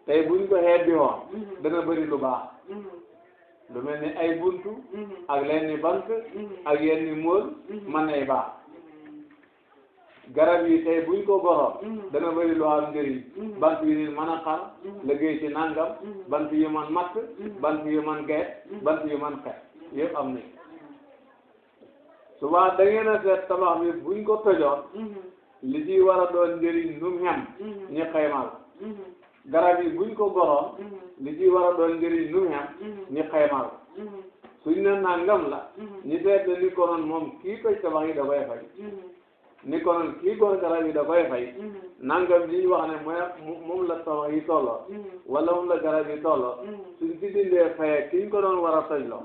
tey buñ ko xeebbi woon dana bëri lu baax lu mel ni ay buntu ak leen ni bank ak yenn ni mool mën nay baax garab yi tey buñ ko goroon dana bëri lu am njëriñ bant yu ni mën a xar liggéey ci nangam bant yu man matt bant yu man geet bant yu man xet yëpp am nañ souvent da ngeen a seet tabax bi buñ ko tojoon li ci war a doon njëriñ nu mu xem ñu xaymal garab yi buñ ko goroon li ci war a doon njëriñ nu mu xem ñu xaymal suñ ne nangam la ñu seet ne ni ko noon moom kii toj tabax yi da koy fay ni ko noon kii gor garab yi da koy fay nangam li ñu wax ne mooy moom la tabax yi tolloo wala moom la garab yi tolloo suñ ci dindee fayee ki ñu ko doon war a tojloo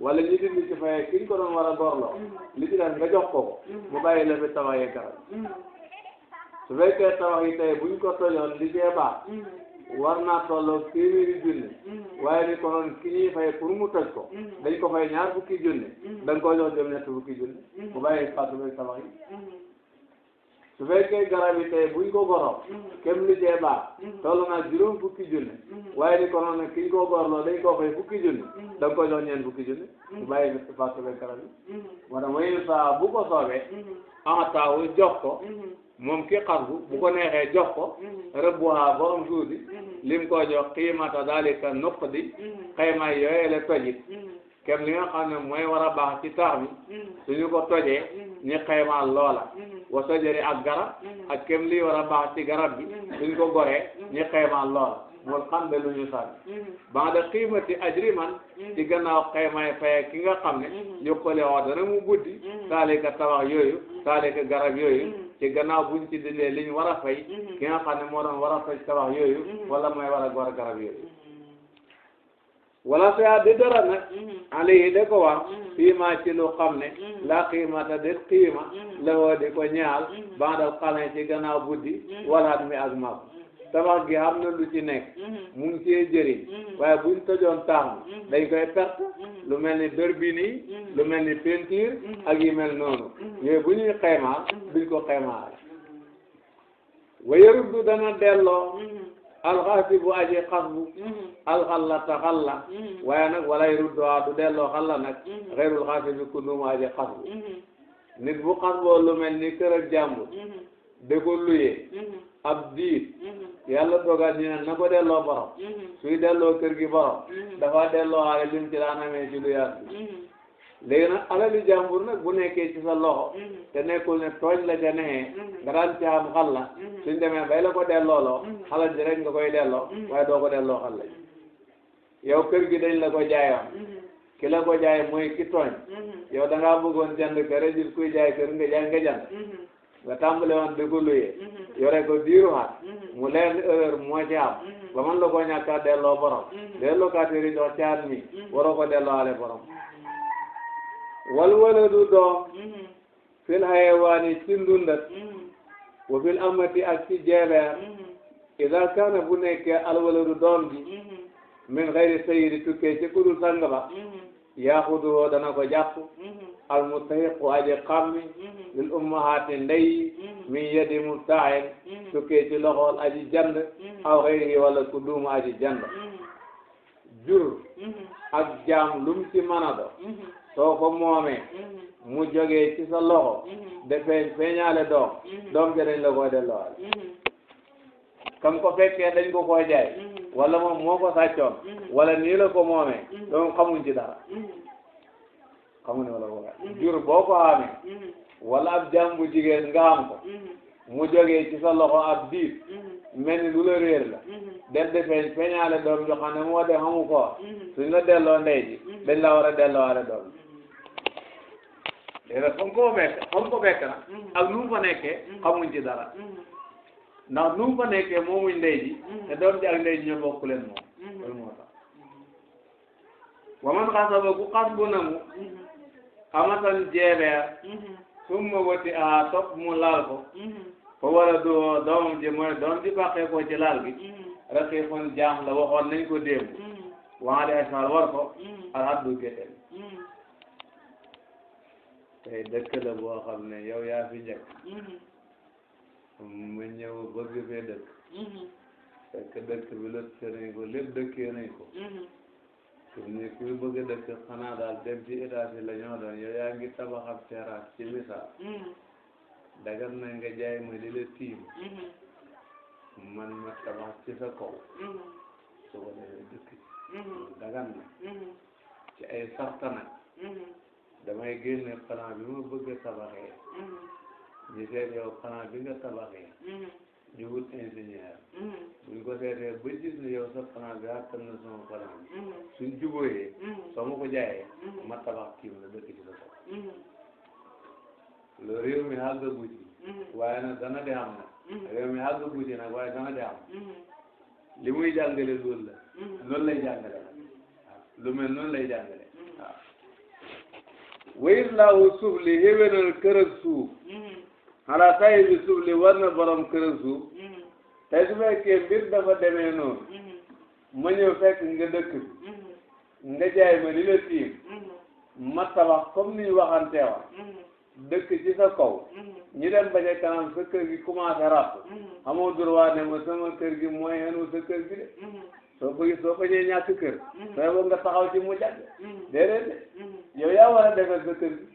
wala ñu dindi ci fayee ki ñu ko doon war a gorloo li ci def nga jox ko mu bàyyi la fi tabax yi garab su fekkee tabax yi tey buñ ko tojoon li cee baax war naa tolloo téeméeri junni waaye ni ko noon ki ñuy fay pour mu toj ko dañ ko fay ñaar fukki junni da nga koo jox jëm ñett fukki junni mu bàyyi fàttu bi tabax yi su fekkee garab yi tey buñ ko goroo kem li cee baax toll naa juróom fukki junni waaye ni ko noon ki ñu ko gorloo dañ koo fay fukki junni da nga ko jox ñeent fukki junni mu bàyyi fàttu bi garab yi moo tax wayu saa bu ko soobee amataawu jox ko moom ki xarbu bu ko neexee jox ko rëbbuwaa borom suuti lim ko jox qiimata dalika nuqdi xayma yooyu la tojit kem li nga xam ne mooy war a baax ci taax bi suñu ko tojee ñu xaymaal loola wa sajari ak garab ak kem li war a baax ci garab bi suñu ko goree ñu xaymaal loola mool xam ne lu ñu sànni ba da qiimati ajriman ci gannaaw xaymaay faye ki nga xam ne yokkale wax dana mu buddi saalika tabax yooyu saalika garab yooyu ci gannaaw buñ ci dindee liñ war a fay ki nga xam ne moo doon war a fay tabax yooyu wala mooy war a gor garab yooyu wala saa di dara nag alayhi de ko wax fii maa ci lu xam ne la qiimata de qiima la woo di ko ñaal bandal xale ci gannaaw buddi walaat mi ak mag tabax gi am na lu ci nekk mu ngi cee jëriñ waaye buñ tojoon taax dañ koy perte lu mel ni dër bi nii lu mel ni peinture ak yi mel noonu yooyu bu ñuy xaymaal duñ ko xaymaal wayaruddu dana delloo alxaasi bu aji xas bu alxalla ta xalla waaye nag walay rudduwaa du delloo xalla nag xeyrul xaasi bi ku numu aji xas bu nit bu xas boo lu mel ni kër ak jàmbur de ko luyee ab diit yàlla dogal ñu ne na ko delloo borom suy delloo kër gi borom dafa delloo xaale lim ci daan amee ci lu yaatu léegi nag alali jàmbur nag bu nekkee ci sa loxo te nekkul ne tooñ la ca neexee nga daan ci am xal la suñ demee bay la ko dellooloo xalal ji rek nga koy delloo waaye doo ko delloo xal la yow kër gi dañ la ko jaayoon ki la ko jaay mooy ki tooñ yow da ngaa bëggoon jënd kër rek kuy jaay kër nga jënd nga tàmbale woon di ko luyee yore ko diiru xaat mu leen erreur moo ci am ba man la ko ñàkk a delloo borom les locataires yi jox caat mi waroo ko delloo ale borom wal waladu doom fil hayawaani ci ndundat wa fil amati ak ci jeebeer ida kaana bu nekkee al waladu doom bi min xayri sayidi tukkee ci kudu sang ba yaaxuduhoo dana ko jàpp al mustahiqu aji xammi lil ummahaati ndey min yadi mubta'in tukkee ci loxool aji jand aw xayri wala ku duuma aji jand jur ak jaam lum ci mën a do soo ko moomee mu jógee ci sa loxo dafay feeñaale doom ja dañ la koy delluwaale kam ko fekkee dañ ko koy jaay wala moom moo ko sàccoon wala nii la ko moomee donc xamuñ ci dara xamuñ wala ko jur boo ko amee wala ab jaam bu jigéen nga am ko mu jógee ci sa loxo ab diit mel ni lu la réer la del feeñ feeñaale doom jo xam ne moo de xamu ko suñ la delloo ndey ji dañ la war a delloowaale doom léegi fa mu ko fekk nag ak nu mu fa nekkee xamuñ ci dara ndax nu mu fa nekkee moomuñ ndey ji te doom ji ak ndey ji ñoo bokk leen moom loolu moo tax wa man xasaba ku xas bu namu amatan jeebeer summa wati a topp mu laal ko fa wala doo doomam ji mooy doom ji bàqee ko ci laal gi raqiqun jaam la waxoon nañ ko démb waade asal war ko alhaddu géttel tey dëkk la boo xam ne yow yaa fi njëkk mu ñëw bëgg fee dëkk fekk dëkk bi la nañ ko lépp dëkkee nañ ko su ne kuy bëgg dëkk xanaa daal dem ci étage yi la ñoo doon yow yaa ngi tabax ab terrasse ci misaal dagan na nga jaay ma li la tiim man ma tabax ci sa kaw su ko defee dëkk dagan na ci ay sarta nag damay génne plan bi ma bëgg a tabaxee ñu seet yow plan bi nga tabaxee ñu wut ingénieur buñ ko seetee ba gis ne yow sa plan bi attan na sama plan bi suñ jubóoyee soo ma ko jaayee ma tabax tiim la dëkk ci sa kaw loolu réew mi àggagu ci waaye nag dana di am nag réew mi àggagu ci nag waaye dana di am li muy jàngale loolu la loolu lay jàngale nag waaw lu mel noonu lay jàngale waaw wayit laawu suuf li xéwénal kër ak suuf xanaa tay bi suuf li war na borom kër ak suuf tey su fekkee mbir dafa demee noonu ma ñëw fekk nga dëkk bi nga jaay ma li la tiim ma tabax comme ni ñu waxanteewa dëkk ci sa kaw ñu dem ba ca kanam sa kër gi commencé ràpp amoo droit ne ma sama kër gi mooy xenu sa kër gi de soo ko ñëwee ñàkk kër sooy boog nga taxaw ci mu jàgg déedéet yow yaa war a defar sa kër gi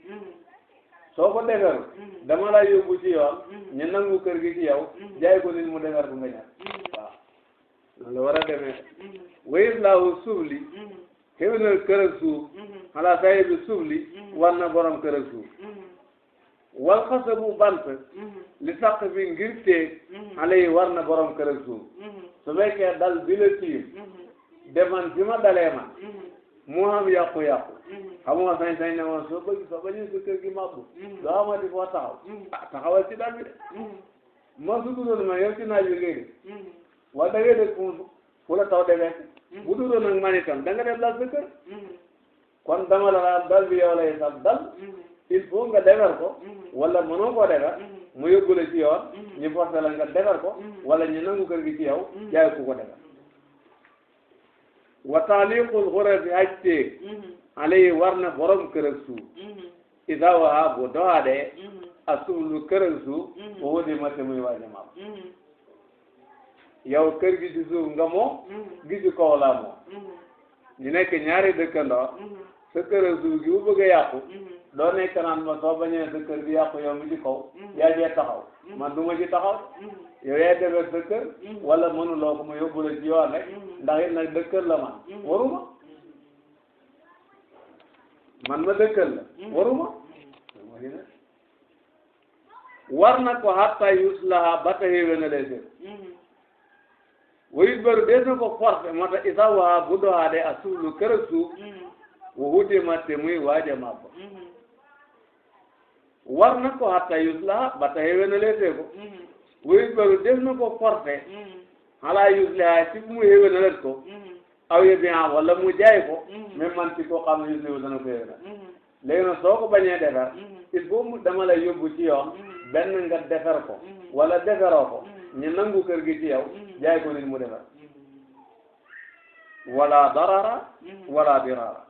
soo ko defaru dama la yóbbu ci yoon ñu nangu kër gi ci yow jaay ko nit mu defar bu nga ñàkk waaw loolu war a demee wayit laawu suuf li xéwénal kër ak suuf xanaa saye bi suuf li war na borom kër ak suuf wal xasabu bant li saq bi ngir teeg xale yi war na borom kër ak suuf su fekkee dal bi la tiim deman fi ma dalee man mu am yàqu-yàqu xamoo sañ-sañ ne woon soo bañee sa kër gi mabbu doo amati foo taxaw taxawal ci dal bi de ma su dudoon ma yow ci naaj bi ngay def wala da ngay def fu la taw defee bu dudoon nag man itam da nga def dal sa kër kon dama la naan dal bi yow lay sax dal il faut nga defar ko wala mënoo koo defar mu yóbbu la ci yoon ñu forcé la nga defar ko wala ñu nangu kër gi ci yow jaay ku ko defar wa taaliqul xurafi hajteeg alayhi war na borom kër ak suuf isa waa bu doxaadee ak suuf lu kër ak suuf foofu di mate muy waaja maam yow kër gi ci suuf nga moom gi ci kaw laa moom ñu nekk ñaari dëkkandoo sa kër ak suuf gi bu bëgg a yàqu doo nekk naan ma soo bañee sa kër gi yàqu yow mi ci kaw yaa jee taxaw man du ma ci taxaw yow yaay defar sa kër wala mënuloo ko ma yóbbu la ci yoon rek ndax it nag dëkkër la waruma man ma dëkkal la waruma war na ko hatta yuslaha ba ta xéwé na lay wayit baru des na ko forcé mata isa waa bu doxaade a suuf lu kër ak suuf wu wuti matte muy waaja mabba war na ko hatta yuslaha ba ta xéwé na lay ko wayit baru des na ko forcé ala yuslaha ci mu xéwé na let ko aw ye bien wala mu jaay ko même man ci ko xam ne yuslihu dana ko xéwé na léegi nag soo ko bañee defar il faut mu dama lay yóbbu ci yoon benn nga defar ko wala defaroo ko ñu nangu kër gi ci yow jaay ko nit mu defar wala darara wala dirara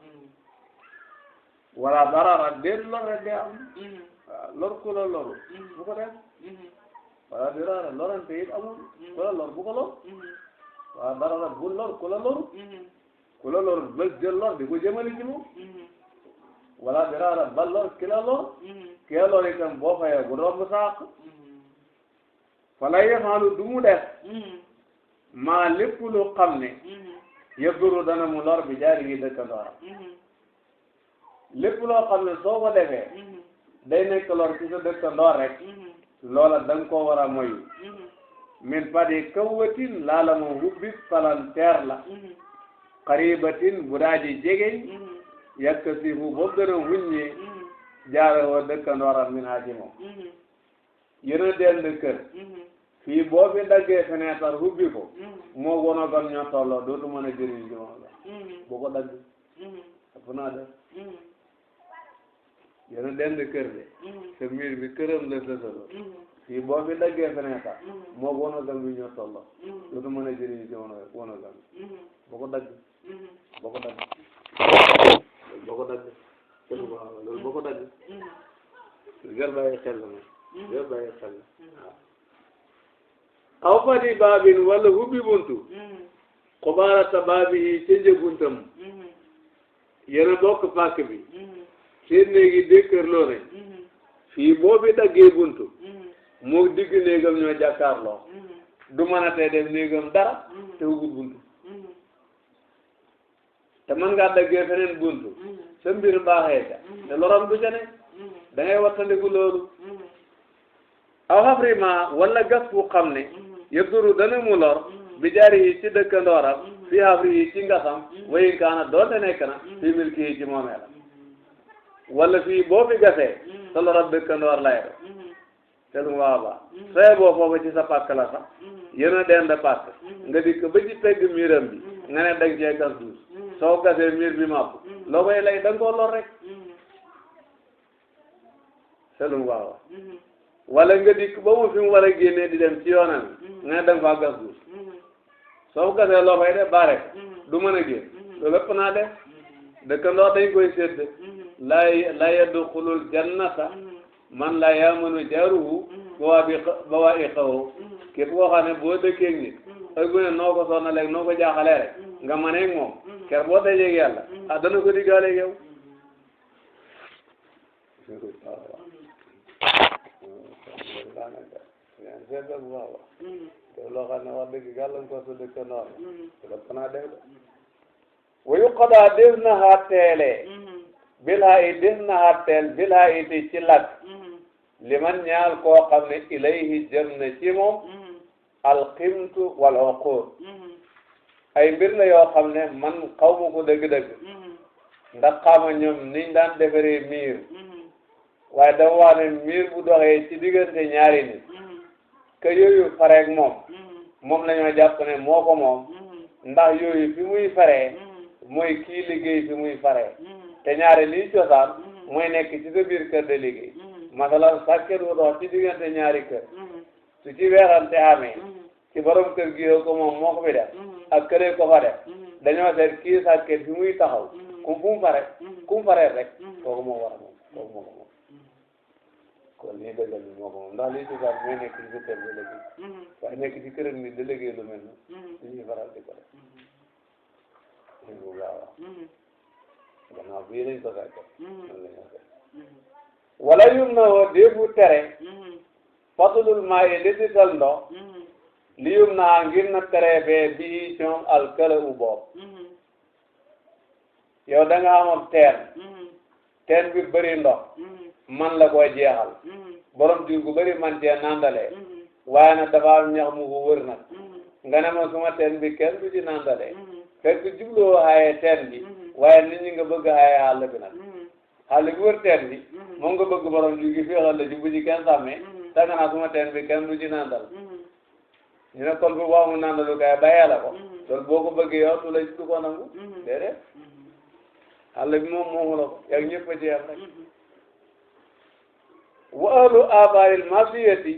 wala darara déet lor rek day am waaw lor ku la loru bu ko def wala dirara lorante it amul ku la lor bu ko lor wala darara bu lor ku la loru ku la lor bés jël lor di ko jëmale ci moom wala dirara ba lor ki la lor ki la lor itam boo fayee bu romb saaq fala yefaalu du mu def maa lépp lu xam ne yëbburu dana mu lor bi jaari yi dëkkandooram lépp loo xam ne soo ko defee day nekk lor ci sa dëkkandoor rek loola da nga koo war a moyu min fadi kawwatin laala ma hubbi palanteer la qaribatin bu daa ji jegeñ yàkk si fu boobu gën a wuññee jaare woo dëkkandooram min haa ci moom yéen a dend kër fii boo fi daggee fenêtre hubbi ko moo wono gam ñoo tolloo dootu mën a jëriñ ji moom la boo ko dagg ëpp naa def yéen a dend kër de sa miir bi këram la sësaloo fii boo fi daggee fenêtre moo wono gam bi ñoo tolloo dootu mën a jëriñ ji wono gam boo ko dagg boo ko dagg boo ko dagg loolu boo ko dagg gër bàyyi xel la yooyu bàyyi xel aw fadi baabin wala hubbi buntu xubaarata baabi yi ca njëguntam yéen a bokk pàkk bi seen néegi dékkërloo nañ fii boo bi daggee buntu moo digg néegam ñoo jàkkaarloo du mën a tee def néegam dara te hubbut buntu te mën ngaa daggee feneen buntu sa mbir baaxee ca te loram du ca ne da ngay wattandiku loolu aw xabrima wala gas bu xam ne yëdduru dana mu lor bi jaari yi ci dëkkandooram fi xabri yi ci ngasam wayin kaana doonte nekk na fi milki yi ci moomeelam wala fii boo fi gasee sa lorab dëkkandoor lay do te lu waa baax sooy boo foofu ci sa pàkk la sax yéen a dend pàkk nga dikk ba ci pegg miiram bi nga ne dag cee gas duus soo gasee miir bi màbb loo koy lay da nga koo lor rek te lu waa baax wala nga dikk ba mu fi mu war a génnee di dem ci yoonam nga dem faa gas duus soo gasee loo fay def baare du mën a génn loolu ëpp naa def dëkkandoo dañ koy sédd la yadxulul jannata man la yamanu jaruhu ba waa iqahu képp koo xam ne boo dëkkee ak nit ak bu ne noo ko sonnalee noo ko jaaxalee rek nga maneeg moom ker boo dajeeg yàlla dana ko diggaaleeg yow seetlu bu baax te loo xam ne wax dëgg gàllankoor sa dëkkandoor la te naa def de wayu qadaa des na xaatteele bil haa i des na xaatteel bil haa i ti ci lakk li man ñaal koo xam ne ilayhi jëm na ci moom alqimtu wal uqud ay mbir la yoo xam ne man xaw ma ko dëgg-dëgg ndax xama ñoom niñ daan defaree miir waaye dafa wax ne miir bu doxee ci diggante ñaari nit que yooyu fareeg moom la ñoo jàpp ne moo ko moom ndax yooyu fi muy faree mooy kii liggéey fi muy faree te ñaari lii cosaan mooy nekk ci sa biir kër de liggéey masalan sàkket wu dox ci diggante ñaari kër su ci weerante amee ci borom kër gi ko moom moo ko fi def ak kële ko fa def dañoo seet kii sàkket fi muy taxaw fu mu faree rek kooku moo war a moom kooku moo ko moom kon lii dëggal ni moo ko moom ndax lii cosaan mooy nekk ci sa kër de liggéey waaye nekk ci këram ni de liggéey lu mel noonu dañuy faral di ko def ñu bu gaaw a gannaaw bii lañ ko sàkket noonu la ñoo def wala yum na woo déebu tere fadlul maa yi lisital ndox li yum naa ngir na tere bee bii coom alkala u boob yow da nga amoon teen bi bëri ndox man la koy jeexal borom diw gu bëri man cee nandalee waaye nag dafa am ñax mu ko wër nag nga ne ma suma teen bi kenn du ci nandalee fekk jubloo xaaye teen bi waaye nit ñi nga bëgg xaaye xàll bi nag xàll bi wër teen bi moom nga bëgg borom diw gi féexal la ci bu ci kenn sàmmee da nga naa suma teen bi kenn du ci nandal ñu ne kon bu waamu nandalu kay bàyyee la ko loolu boo ko bëggee yow du la du ko nangu déedéet xàll bi moom moomu la ko yak ñëpp a ci yam rek wa ahlu abaaril masiyati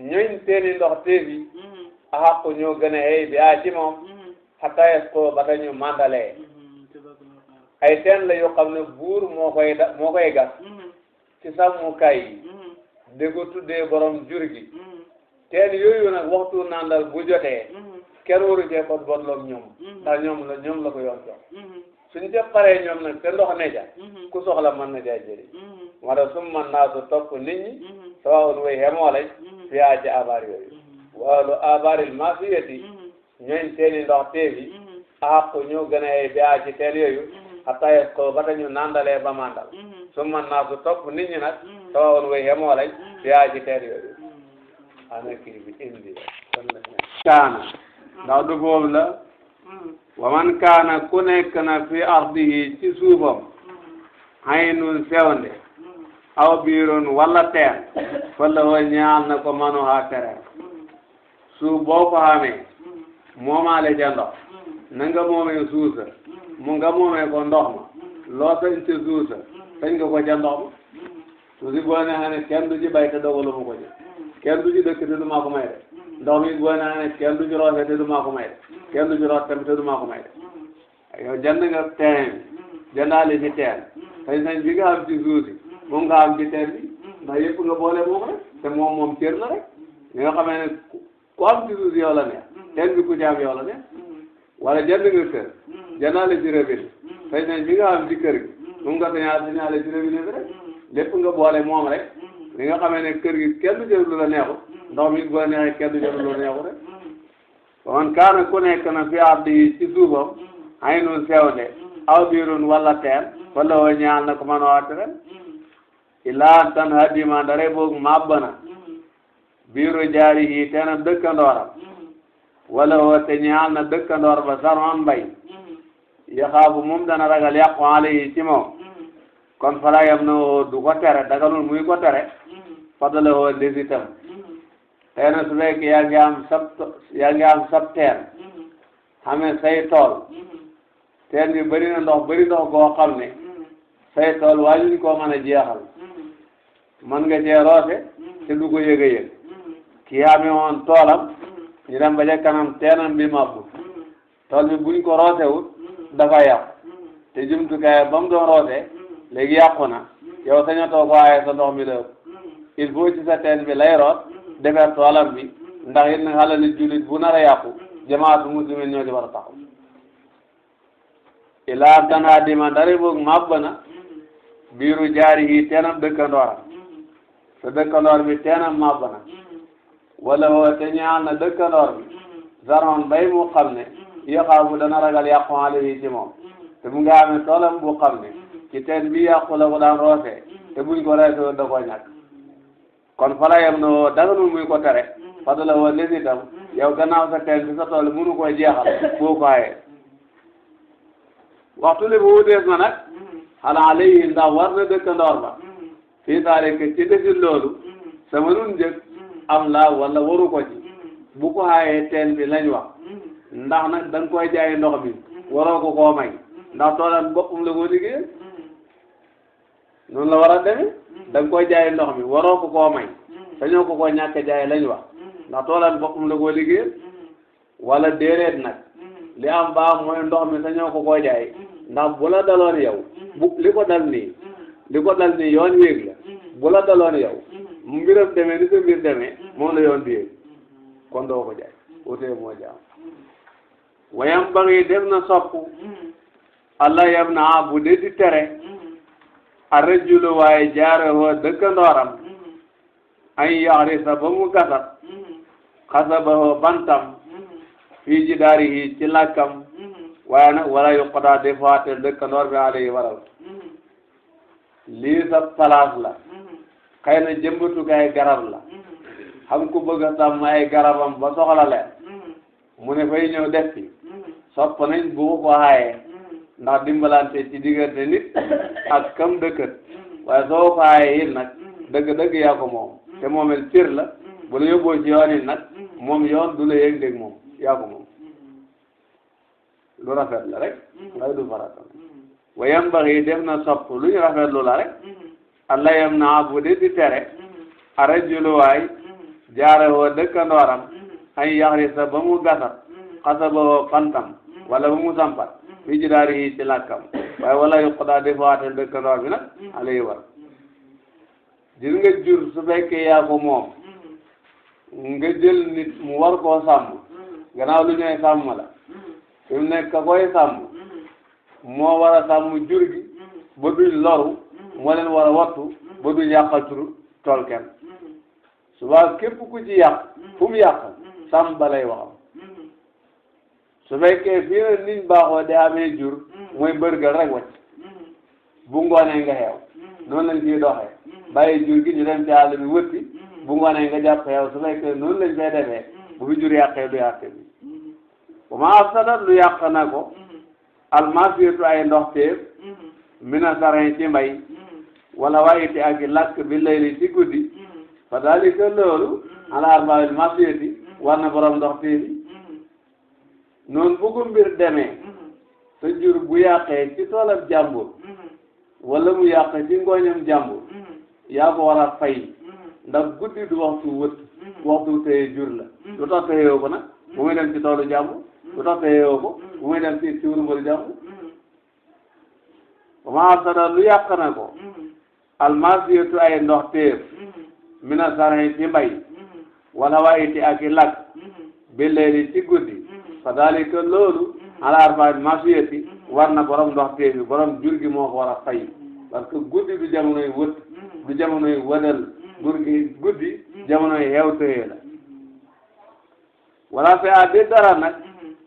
ñooñ teeni ndox teefi a xaqu ñoo gën a xëy bi a ci moom xataa yes ko ba ta ñu mandalee ay teen la yoo xam ne buur moo koy gas ci sàmmukaay yi di ko tuddee borom jur gi teen yooyu nag waxtu nandal bu jotee kenn waru cee ko botloog ñoom ndax ñoom la ko yoon jox suñ ca paree ñoom nag te ndox ne ja ku soxla mën na jaa jëri moo tax sum man naa su topp nit ñi sawaawun way xemoo lañ fiyaa ci abaar yooyu waalu abaaril masiyati ñooñ teeni ndox teefi axaqu ñoo gën a biyaa ci teen yooyu xataa yes ko ba ta ñu nandalee ba mandal sum man naa su topp nit ñi nag sawaawun way xemoo lañ fiyaa ci teen yooyu ana kii bi indi kaana ndax du boobu la wa man kaana ku nekk na fi ardihi ci suufam haynun sewnde aw biirun walla teen fa la wa ñaal na ko manu haa tere suuf boo ko xamee moomaale ca ndox na nga moomee suusa mu nga moomee ko ndox ma loo sañ ca suusa sañ nga ko ca ndox ma suusi boo ne xane kenn du ci bay te dogalu mu ko ci kenn du ci dëkk te du maa ko may de ndox mi boo ne xane kenn du ci roose te du maa ko may de kenn du ci root tamit te du maa ko may de yow jënd nga teen bi jëndaale ci teen sañ-sañ bi nga xam ci suuf si moom nga am ci teen bi ndax yëpp nga boole moom rek te moom cër la rek li nga xamee ne ku am ci suuf si yow la neex teen bi ku ci am yow la neex wala jënd nga kër jëndaale ci robinet sañ-sañ bi nga am ci kër gi moom nga sañaale ci robinet bi rek lépp nga boole moom rek li nga xamee ne kër gi kenn du jël lu la neexul ndox mi boo neexee kenn du jël lu la neexul rek wan kaana ku nekk na fi ardi ci suufam ay nun sewnde aw biirun walla teen walla woo ñaal na ko man waate ren ilaa tan hadima dare boog mabbana biiru jaari yi teenam dëkkandooram walla woo te ñaal na dëkkandoor ba saroon mbay yaxaabu moom dana ragal yàqu alayhi ci moom kon fala yam na woo du ko tere daganul muy ko tere fadala woo desitam teena su fekkee yaa ngi am sab teen xamee say tool teen bi bëri na ndox goo xam ne say tool waajuñ koo mën a jeexal mën nga cee roose te du ko yëg a yëg kii amee woon toolam ñu dem ba ca kanam teenam bi mabbu tool bi buñ ko roosewut dafa yàqu te jumtukaay ba mu doon roose léegi yàqu na yow sañatoo ko waaye sa ndox mi la ëpp il faut ci sa teen bi lay root defar toolam bi ndax it nag xalali jullit bu nar a yàqu jamaatu muslimin ñoo ci war a taxaw ilaa tanaa dima dari boog màbb na biiru jaari yi teenam dëkkandooram sa dëkkandoor bi teenam màbb na wala woo te ñaan na dëkkandoor bi zaroon bay mu xam ne yaxaabu dana ragal yàqu alayhi ci moom te mu nga amee toolam bu xam ne ci teen bi yàqu la ko daan roosee te buñ ko reesoo da koo ñàkk kon fala yam na woo daganul muy ko tere fadala woo les itam yow gannaaw sa teen bi sa tool mënu koy jeexal boo ko ayee waxtu li bu wutees na nag xanaa alayhi ndax war na dëkkandoor ba fii daalika ci desit loolu sama nun njëg am laa wala waru ko ci bu ko xaayee teen bi lañ wax ndax nag da nga koy jaay ndox mi waroo ko koo may ndax toolam boppam la ko liggéey noonu la war a demee da nga koy jaay ndox mi waroo ko koo may sañoo ko koo ñàkk jaay lañ wax ndax toolam boppam la ko liggéey wala déedéet nag li am baax mooy ndox mi sañoo ko koo jaay ndax bu la daloon yow bu li ko dal nii yoon yéeg la bu la daloon yow mu mbiram demee ni sa mbir demee moom la yoon di yéeg kon doo ko jaay wutee moo jaam wayam ba ngi def na sopp allah yam na bu dee di tere arrajulu waaye jaare hoo dëkkandooram ay yaxrisa ba mu gasat xasaba hoo bantam fii ji daari yi ci lakkam waaye nag wala yu xodaa di faate dëkkandoor bi alayhi waral lii sa place la xëy na jëmbatukaay garab la xam ku bëgg a sàmm ay garabam ba soxla leen mu ne fay ñëw def ci sopp nañ bu ko xaayee ndax dimbalante ci diggante nit ak kam dëkkat waaye soo ko xaayee it nag dëgg-dëgg yaa ko moom te moomel cër la bu la yóbboo ci yoon it nag moom yoon du la yëg dégg moom yaa ko moom lu rafet la rek ngay du farata wayam baxi def na sopp lu ñu rafetlu la rek allah yam naa bu dee di tere arajuluwaay jaare woo dëkkandooram ay yaxrisa ba mu gasat xasaba woo fantam wala ba mu sampat fii ji daari yi ci lakkam waaye wala yu xodaa di faate dëkkandoor bi nag alay war gis nga jur su fekkee yaa ko moom nga jël nit mu war koo sàmm gannaaw lu ñooy sàmm la fi mu nekk ka koy sàmm moo war a sàmm jur gi ba duñ loru moo leen war a wattu ba duñ yàqal turu tool kenn suba képp ku ci yàq fu mu yàq sàmm ba lay waxam su fekkee fii na niñ baaxoo de amee jur mooy bërgal rek wacc bu ngoonee nga xeew noonu lañ ciy doxee bàyyi jur gi ñu dem ci àll bi wëtti bu ngoonee nga jàpp xeew su fekkee noonu lañ fay defee bu fi jur yàqee du yàqee bi bu ma afsadat lu yàq na ko almasiyatu ay ndoxteef mina sarin ci mbay wala waayiti ak i lakk bi layli ci guddi fa dalika loolu ala arbaabil masiyati war na borom ndoxteef yi noonu bu ko mbir demee sa jur bu yàqee ci toolam jàmbur wala mu yàq ci ngooñam jàmbur yaa ko war a fay ndax guddi du waxtu wët waxtu téye jur la lu tax téyewoo ko nag bu muy dem ci toolu jàmbur lu tax téyewoo ko bu muy dem ci wurmbalu jàmbur ba ma afsada lu yàq na ko almasiyatu ay ndox téef mina sarhi ci mbay wala waayiti ak i lakk bi leeli ci guddi fa dalika loolu ala arbaabil masiyati war na borom ndox téef bi borom jur gi moo ko war a fay parce que guddi du jamonoy wët du jamonoy wëdal guddi jamonoy xeew tëye la wala fe a di dara nag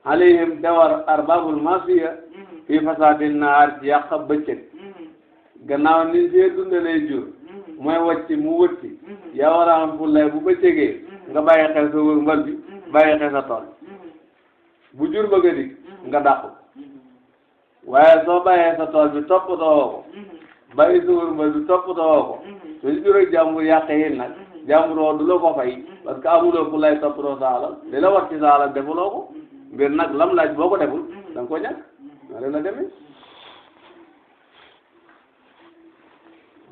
alayhim dawar arbabul masiya fii fasadin naar ci yàq bëccëg gannaaw ni see dundalee jur mooy wàcci mu wëtti yaa war a am fullay bu bëccëgee nga bàyyi xel sa wër mbal bi bàyyi xel sa tool bu jur bëgg a dik nga dàqu waaye soo bàyyee sa tool bi toppatoo ko bàyyi sa wër mbal bi toppatoo ko su jur ak jàmbur yàqee yéen nag jàmbur woo du la ko fay parce que amuloo fullay toppatoo sa alal li la war ci sa alal defuloo ko mbir nag lam laaj boo ko deful da nga ko ñàkk na la demee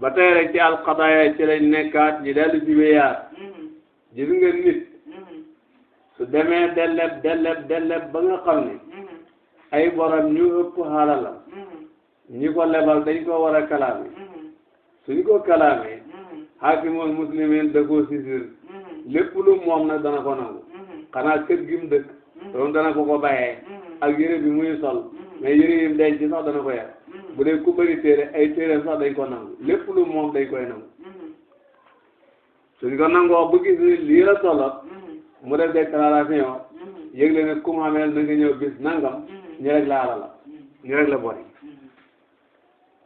ba tey rek ci alqadaaya ci lañ nekkaat ñi dellu ci wéyaat gis nga nit su demee delleb ba nga xam ne ay borom ñu ëpp xalalam ñi ko lebal dañ ko war a kalaame suñ ko kalaamee xaakimoon muslimin da koo sisir lépp lu moom nag dana ko nangu xanaa kër gi mu dëkk doom dana ko ko bàyyee ak yére bi muy sol mais yére yi mu denc ci sax dana ko yar bu dee ku bëri téere ay téereem sax dañ ko nangu lépp lu moom dañ koy nangu suñ ko nangoo bu gis ni lii la tolloot mu def déclaration yëgle ne ku mu xamee na nga ñëw bis nangam ñu rek la alala ñu rek la bori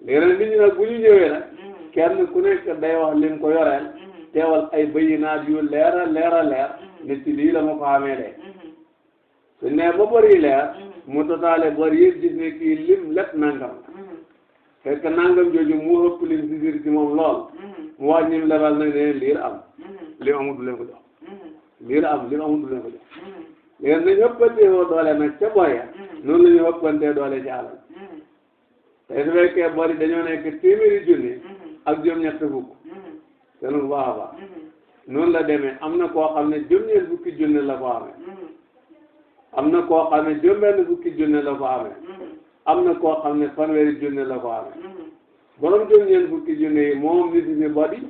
léegi nag nit ñi nag bu ñu ñëwee nag kenn ku nekk day wax lim ko yoreel teewal ay bayinaat yu leer a leer a leer ne ci lii la ma ko xamee de suñ ne ba bëri leer mu totaale bor yëpp gis ne kii lim lépp nangam la fekk nangam jooju mu ëpp lim si biir ci moom lool mu wax ñim lebal nag ne lii la am li amul du leen ko jox lii la am li amul du leen ko jox léegi nañ ëppantee woo doole nag ca bor ya noonu la ñu ëppantee doole ci alal te su fekkee bor yi dañoo nekk téeméeri junni ak juróom-ñett fukk te lu baax a baax noonu la demee am na koo xam ne juróom-ñeent fukki junni la ko amee am na koo xam ne juróom-benn fukki junni la ko amee am na koo xam ne fanweeri junni la ko amee borom juróom-ñeent fukki junni yi moom nit ñi bodi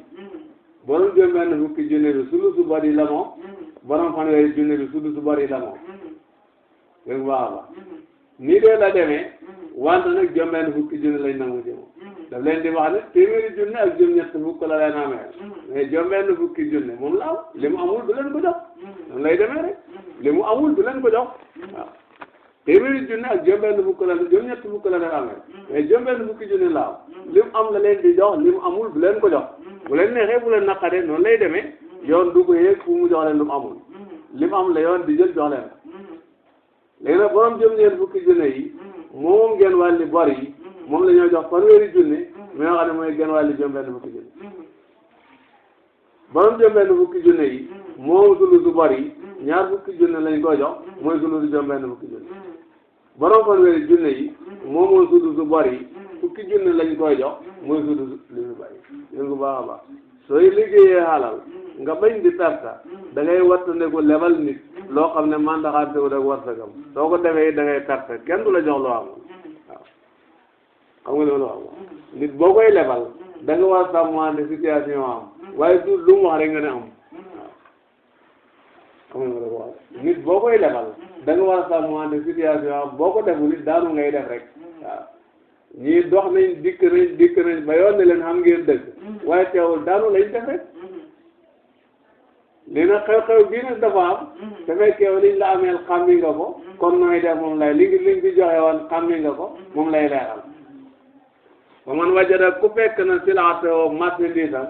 borom juróom-benn fukki junni bi sulusu bodi la moom borom fanweeri junni bi sulusu bodi la moom te lu baax a baax nii dee la demee wante nag juróom-benn fukki junni lañ nangu ci moom daf leen di wax ne téeméeri junni ak juróom-ñett fukk la leen amee mais juróom-benn fukki junni moom la am li mu amul du leen ko jox noonu lay demee rek li mu amul du leen ko jox waaw téeméeri junni ak juróom-benn fukk la juróom-ñett fukk la leen amee mais juróom-benn fukki junni la am li mu am la leen di jox li mu amul du leen ko jox bu leen neexee bu leen naqaree noonu lay demee yoon du ko yéeg fu mu jox leen lu mu amul li mu am la yoon di jël jox leen léegi nag borom juróom-ñeent fukki junni yi moom ngeen wàlli bor yi moom la ñoo jox fanweeri junni mi nga xam ne mooy genn wàlli juróom-benn fukki junni borom juróom-benn fukki junni yi moom sulusu bor yi ñaar fukki junni lañ ko jox mooy sulusu juróom-benn fukki junni borom fanweeri junni yi moom mooy sulusu bor yi fukki junni lañ koy jox mooy sulusu li mu bàyyi yéen ko baax a baax sooy liggéeyee xalal nga bañ di perte da ngay wattandiku lebal nit loo xam ne mandaxante wu rek warsagam soo ko defee da ngay perte kenn du la jox loo amul waaw xam nga loolu wax nit boo koy lebal da nga war a sàmmante situation am waaye du lu mu wax rek nga ne am waaw xam nga loolu wax nit boo koy lebal da nga war a sàmmante situation am boo ko deful it daanu ngay def rek waaw ñii dox nañ dikk nañ ba yoon ne leen xam ngeen dëgg waaye teewul daanu lañ def rek lii nag xew-xew bii nag dafa am te fekkee liñ la ameel xàmmi nga ko kon nooy def moom lay liñ fi joxe woon xàmmi nga ko moom lay leeral ba man wajada ku fekk na silaatoo marchandise am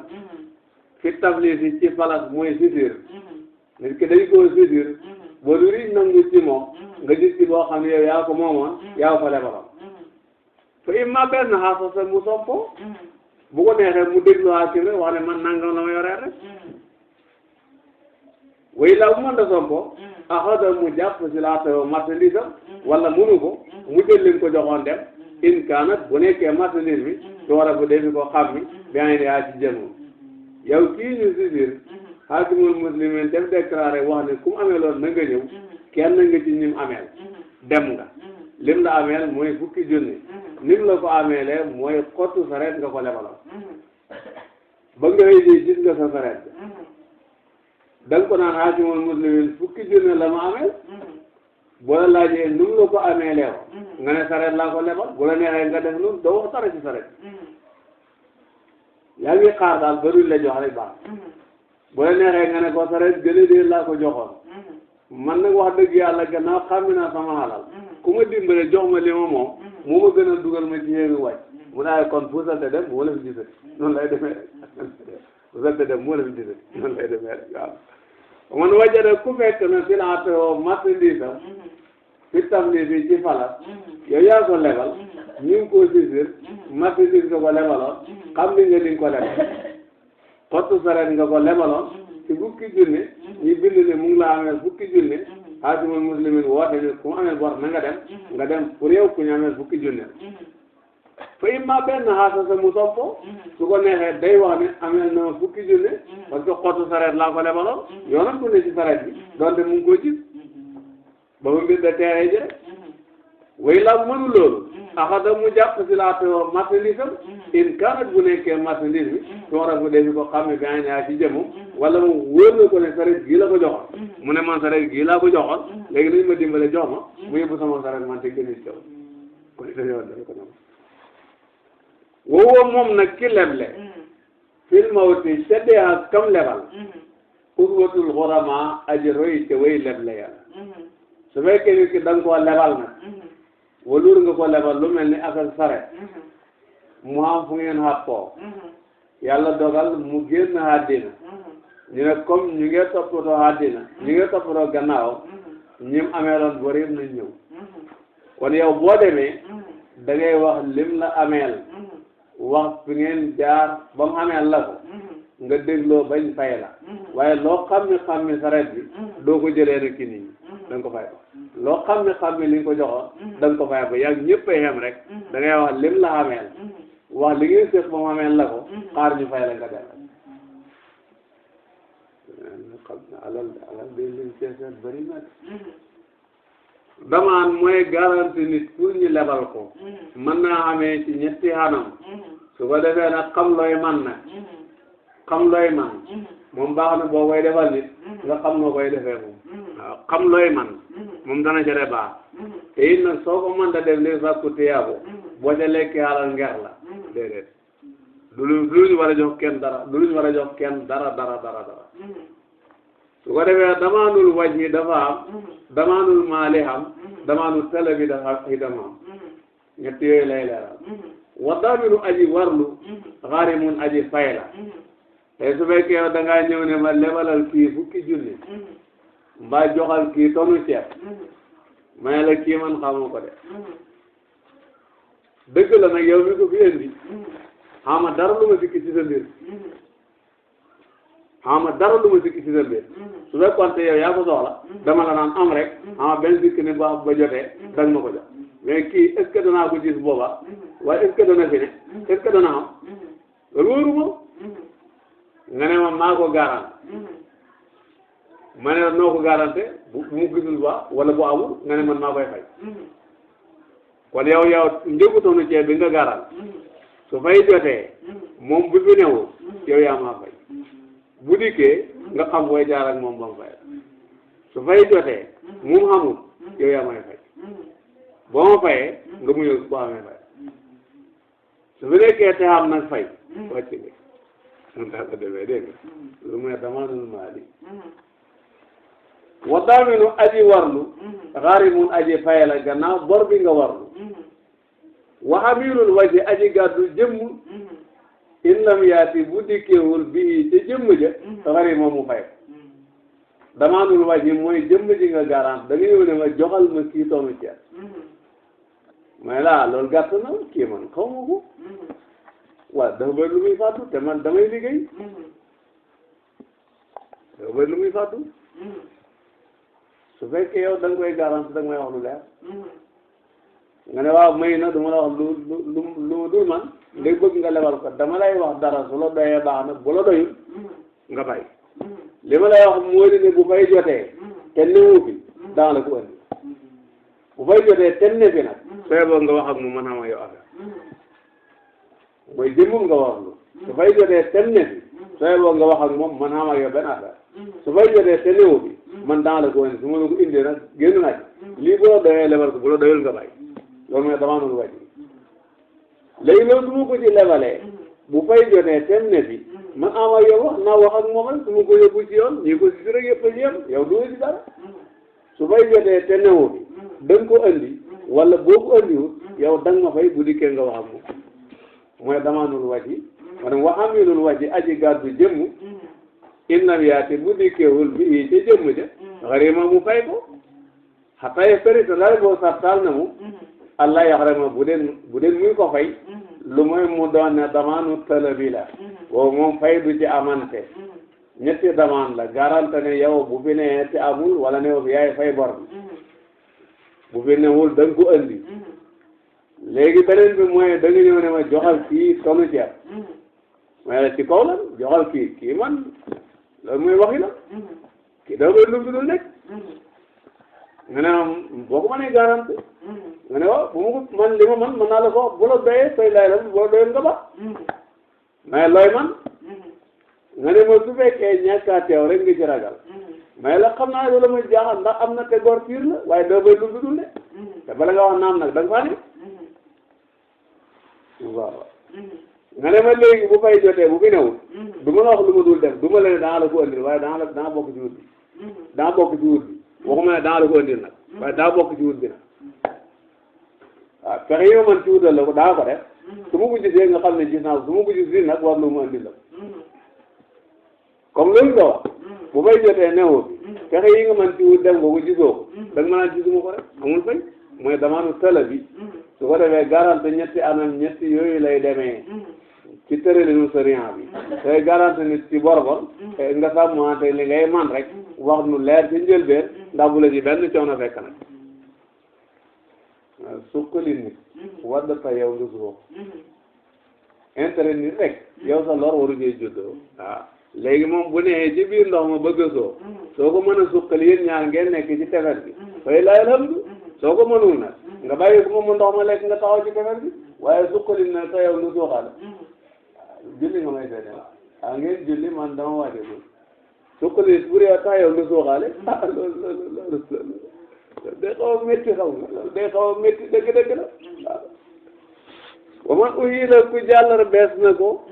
fi tablis yi ci falas mooy sisir nit ki dañ koo sisir boo du riñ nangu ci moom nga gis ci boo xam ne yow yaa ko moomoon yaa ko lebaloon fa imma benn xaasa sa mu soppo bu ko neexee mu déglu hakim rek wax ne man nangam la ma yoree rek way la bu mën da sompo axada mu jàpp silaatoo marchandise am wala munu ko mu jël leen ko joxoon dem in kaanat bu nekkee marchandise bi su war a bu defi ko xam mi bien di yaa ci jëmoom yow kii ñu sisir hakimul muslimin def déclaré wax ne ku mu amee loolu na nga ñëw kenn nga ci ñim ameel dem nga lim la ameel mooy fukki junni nim la ko ameelee mooy xottu sareet nga ko lebaloon ba nga xëy gis nga sa sareet da nga ko naan hakimul muslimin fukki junni la ma ameel boo la laajee nu mu la ko amee leew nga ne sareet laa ko lebal bu la neexee nga def noonu doo wax dara ci sareet yaa ngi xaar daal ba duñ la jox rek baax bu la neexee nga ne ko sareet gën a dee laa ko joxoon man nag wax dëgg yàlla gannaaw xàmmi naa sama xalal ku ma dimbale jox ma li ma moom moo ma gën a dugal ma ci yéegi wàcc mu daay kon puusalte dem moo la fi gisati noonu lay demee rek puusalte dem moo la fi gisati noonu lay demee rek waaw man wajada ku fekk na silaatoo marchandise am fi tablis bi ci falas yow yaa ko lebal ñu ngi ko sisir marchandise nga ko lebaloon xam ni nga li nga ko lebal xottu sareet nga ko lebaloon ci fukki junni ñu bind ne mu ngi la ameel fukki junni hakimul muslimin woote ne ku mu ameel bor na nga dem pour yow ku ñu ameel fukki junni fa imma benn xaasa sa mu soppo su ko neexee day wax ne ameel na fukki junni parce que xottu sareet laa ko lebaloon yoonam du ne ci sareet bi donte mu ngi ko gis ba mu mbir da teeree ji rek way la mënu loolu axada mu jàpp si laa too marchandise am in kaanat bu nekkee marchandise bi soora bu defi ko xam ne gaañ yaa ci jëmum wala mu wóor na ko ne sareet gii la ko joxoon mu ne man sareet gii laa ko joxoon léegi nañu ma dimbale jox ma mu yóbbu sama sareet man te gën a caw kon dañoo def ko noonu wowoo moom nag ki leble fil mawti ca dee ak kam lebal uswatul xurama aji roy te way leble yàlla su fekkee nit ki da nga koo lebal nag waluur nga ko lebal lu mel ni affaire saret mu am fu ngeen xàppoo yàlla dogal mu génn àddina ñu ne comme ñu ngi toppatoo àddina ñu ngi toppatoo gannaaw ñim amee loon bor yëpp nañ ñëw kon yow boo demee da ngay wax lim la ameel wax fi ngeen jaar ba mu ameel la ko nga dégloo bañ fay la waaye loo xam ne saret bi doo ko jëlee rek ci nit ñi da nga ko fay ba loo xam ne li nga ko joxoon da nga ko fay ba yaa ñëpp a yem rek da ngay wax lim la ameel wax li ngeen sëf ba mu ameel la ko xaar ñu fay la nga dem xam na alal day lim seeseet bëri na damaan mooy garanti nit pour ñu lebal ko mën naa xamee ci ñetti anam su ko defee nag xam looy man nag xam looy man moom baax na boo koy defal nit nga xam noo koy defee moom waaw xam looy man moom dana ca de baax te it nag soo ko mën da def li sàkku tiyaabu boo ca lekkee alal ngeex la déedéet du luñ war a jox kenn dara du luñ war a jox kenn dara su ko defee damaanul waj mi dafa am damaanul maali am damaanul tele bi dafa itam am ñett yooyu lay leeral waddaaminu aji warlu xaarimun aji fay la te su fekkee yow da ngaa ñëw ne ma lebalal kii fukki junni mbaa joxal kii tonu ceeb may la kii man xamoo ko de dëgg la nag yow mi ko fi indi xama dara lu ma sikki ci sa mbir xama dara lu ma sikki ci sa mbir su fekkoon te yow yaa ko soxla dama la naan am rek xama benn sikki ne ba jotee danga ma ko jox mais kii est-ce que danaa ko gis booba waaye est-ce que dana fi ne est-ce que dana am loolu wóoru moom nga ne ma maa ko garant ma ne la noo ko garanté bu mu gisul ba wala bu amul nga ne man maa koy fay kon yow njëgu tonu ceeb bi nga garant su fay jotee moom bu fi newul yow yaa maa fay bu dikkee nga xam booy jaar ak moom ba mu fay su fay jotee moom xamul yow yaa may fay boo ma fayee nga muñal boo amee fay su fi nekkee te xam nag fay wàcc nga mun taa ko demee dégg nga lu muy damaanul maali wa daaminu aji warlu xaarimun aji fay la gannaaw bor bi nga warlu wa xamirul waji aji gàddu jëmm in lam yaati bu dikkeewul bii ci jëmm ja xarima mu fay damaanul waji mooy jëmm ji nga garant da nga ñëw ne ma joxal ma kii tonu ceeb mais là loolu gàtt na kii man xaw ma ko waaw dafa bëri lu muy fàttu te man damay liggéey dafa bëri lu muy fàttu su fekkee yow da nga koy garanti da nga may wax lu leer nga ne waaw may na du ma la wax lu dul man ngay bëgg nga lebal ko dama lay wax dara su la doyee baax na bu la doyul nga bàyyi li ma lay wax moo di ne bu fay jotee te newu fi daa la ko andi bu fay jotee te ne fi nag sooy boo nga wax ak mu mën a ma yow affaire mooy jëmmum nga wax lu su fay jotee te ne fi sooy boo nga wax ak moom mën a ma yow benn affaire su fay jotee te newu fi man daa la ko andi su ma la ko indee nag génn naa ci lii bu la doyee lebal ko bu la doyul nga bàyyi loolu mooy damaa noonu wàcc léegi loolu su ma ko ci lebalee bu fay jotee te ne fi man ama yow wax naa wax ak moom rek su ma ko yóbbu ci yoon ñii ko si rek yëpp a ci yem yow du ci dara su fay jotee te newu fi da nga ko andi wala boo ko andiwul yow da nga ma fay bu dikkee nga wax ak moom mooy damaanul waji maanaam waxamilul waji aji gàddu jëmm innam yaati bu dikkeewul bi ci jëmm ja xarima mu fay ko xatay ferita lay boo sartal na mu allah yaxrama bu den muy ko fay lu mooy mu doon ne damaanu talabi la boobu moom fay du ci amante ñetti damaan la garante ne yow bu fi ne te amul wala ne yow yaay fay bor bi bu fi newul da nga ko andi léegi beneen bi mooy da nga ñëw ne ma joxal kii tonu ceeb mais la ci kaw la joxal kii man loolu mooy waxi la kii da koy lu dul nekk nga ne boo ko mënee garante nga ne waaw bu ma ko man li ma man mën naa la ko bu la doyee fay laay la bu la doyee nga ba mais looy man nga ne ma su fekkee ñàkk a teew rek nga ci ragal mais la xam naa loolu ma jaaxal ndax am na te góor piir la waaye doo bay lu dul ne te bala nga wax naam nag da nga faa ne waaw nga ne ma léegi bu fay jotee bu fi newul du ma la wax lu ma dul def du ma la ne daa la ko andil waaye daa bokk ci wut bi daa bokk ci wut bi waxuma ne daa la ko andil nag waaye daa bokk ci wut bi nag waaw fexe yi ma mën ci wutal la ko daa ko def su ma ko gisee nga xam ne gis naa ko su ma ko gis nag war lu mu andil la comme loolu nga wax bu fay jotee newul fexe yi nga mën ci wut dem nga ko gisoo ko da nga mën a gisuma ko rek amul fay mooy mooy damaanu tala bi su ko defee garanti ñetti anam ñetti yooyu lay demee ci tëralinu sariya bi tey garanti nit ci borbor nga sàmmante li ngay man rek wax nu leer ci njëlbeen ndax bu la ci benn coono fekk nag suqali nit wadda ta yow nga suux intérêt nit rek yow sa lor waru jee juddoo waaw léegi moom bu nee ci biir ndox ma bëgg a soo ko mën a suqali yéen ñaar ngeen nekk ci tefes bi fay laay alhamdu soo ko mënul nag nga bàyyi ko moom ndox ma lekk nga taxaw ci tefes bi waaye suqali na ta yow nga suuxaale julli nga may seede ngeen julli man dama waate ko suqali bu dee ta yow nga suuxaale loolu day xaw a métti xaw nga day xaw a métti dëgg-dëgg la waaw wa man uhila ku jàllar bees na ko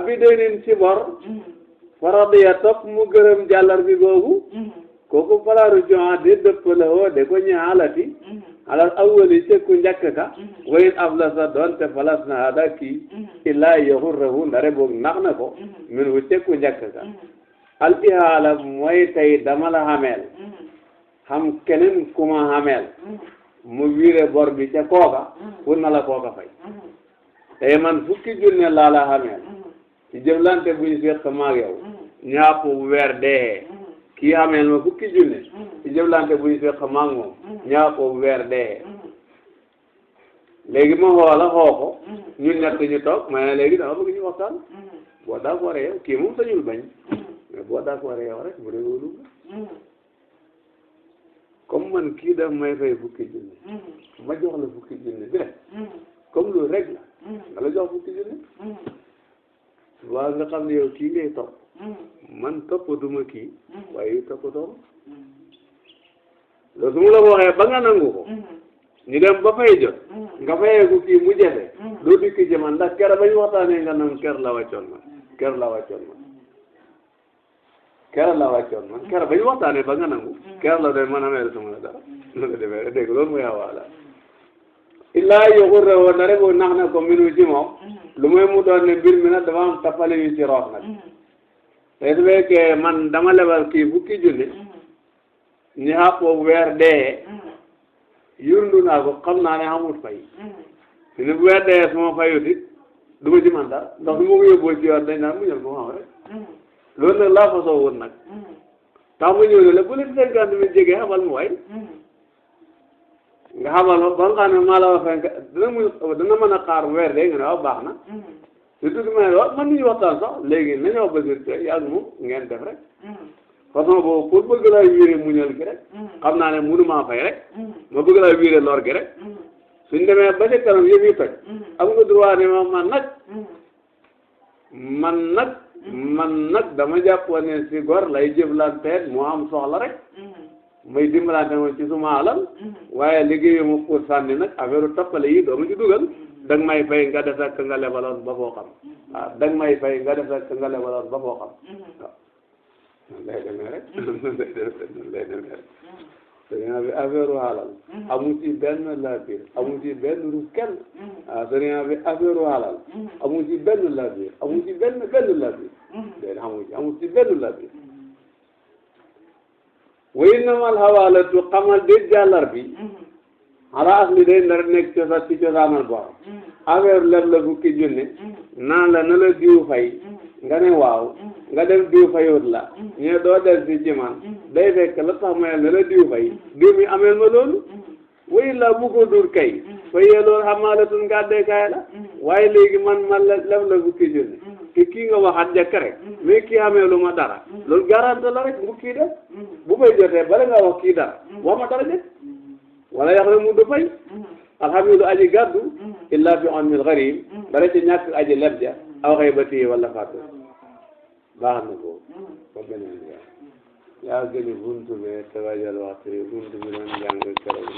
bi dénin ci bor faradiya topp mu gërëm jàllar bi googu kooku falaaru joxa de dëpp la woo de ko ñaalati alal awwali ci ku njëkk ka wayin aflasa doonte falas na hada kii illaa yaxurrahu ndare boog nax na ko min wu ci ku njëkk ka al ihaala mooy tey dama la xameel xam keneen ku ma xameel mu wiire bor bi ca kooka pour na la kooka fay tey man fukki junne laa la xameel ci jëflante bu ñu seq maag yow ñaap bu weer dee kii xameel ma fukki junne ci jëflante bu ñu seq maag moom ñaap bu weer dee léegi ma xoola xoo ko ñun ñett ñu toog ma ne léegi dama bëgg ñu waxtaan boo d'accord yow kii moom sañul bañ mais boo d'accord yow rek bu dee wóolu comme man kii daf may fay fukki junne ma jox la fukki junne bi rek comme loolu rek la nga la jox fukki junne waaw nga xam ne yow kii ngay topp man toppatuma kii waaye yu toppatoo loolu su ma la ko waxee ba nga nangu ko ñu dem ba fay jot nga fayee ko kii mu jafe doo dikk ci man ndax kera bañ waxtaanee nga nam ker la wàccoon man kera la bañ waxtaanee ba nga nangu kera la doy man amee sama la dara lu nga defee rek dégg loolu muy xawaala illaa yoxurre woon na rek nax na ko minu ci moom lu muy mu doon ne mbir mi nag dafa am tappale yu ci roox nag te su fekkee man dama lebal kii fukki junne ñi xàppoo weer dee yurundu naa ko xam naa ne xamul fay te ne bu weer dee su ma fayut it du ma ci man dara ndax su ma ko yóbboo ci yoon dañ naan mu ñëw ko xam rek loolu nag laa fasoo woon nag tax mu ñëw ne la bu la 50 000 jege xamal mu way nga xamal ma ba nga xam ne maa la wax dana mën a xaar weer de nga ne waaw baax na surtout ma ne waaw man nañu waxtaan sax léegi nañu wax ba sur yàgg moom ngeen def rek façon boobu pour bëgg laa wiire muñal gi rek xam naa ne mënumaa fay rek ma bëgg laa wiire lor gi rek suñ demee ba ci kanam yëf yi toj am nga droit ne ma man nag dama jàppoon ne si gor lay jëflanteeg moo am soxla rek may dimbalante moom ci suma alal waaye liggéeyu ma pour sànni nag affaire toppale yi doo ma ci dugal danga may fay nga def ak nga lebaloon ba foo xam waaw danga may fay nga def ak nga lebaloon ba foo xam waaw lay demee rek lay demee rek sëriñ bi affaire halal amu ci benn laabir amu ci benn rus kenn sëriñ bi affaire halal amu ci benn laabir amu ci benn laabir déedéet amu ci benn laabir way namal xawaalatu xamal de jàllar bi ala asli day ndar nekk ci cosaanal borom affaire leb la fukki junne naan la na la diw fay nga ne waaw nga dem diw fayut la ñee doo del si ci man day fekk la tax mayel na la diw fay diw mi ameel ma loolu way la bu ko dur kay fayee loolu xamaalatun ngàddee kaay la waaye léegi man leb la fukki junne te kii nga waxaat jëkk rek mais kii amee lu ma dara loolu garante la rek bu kii def bu fay jotee bala nga wax kii dara wax ma dara jëkk wala yax na mu du fay alhamdu aji gàddu illa bi on mil gharib dara ci ñàkk aji leb ja aw xëy ba téye wala fàtte baax na ko ba beneen yaa gëni buntu be tawajal waxtu buntu bi doon jàng keroog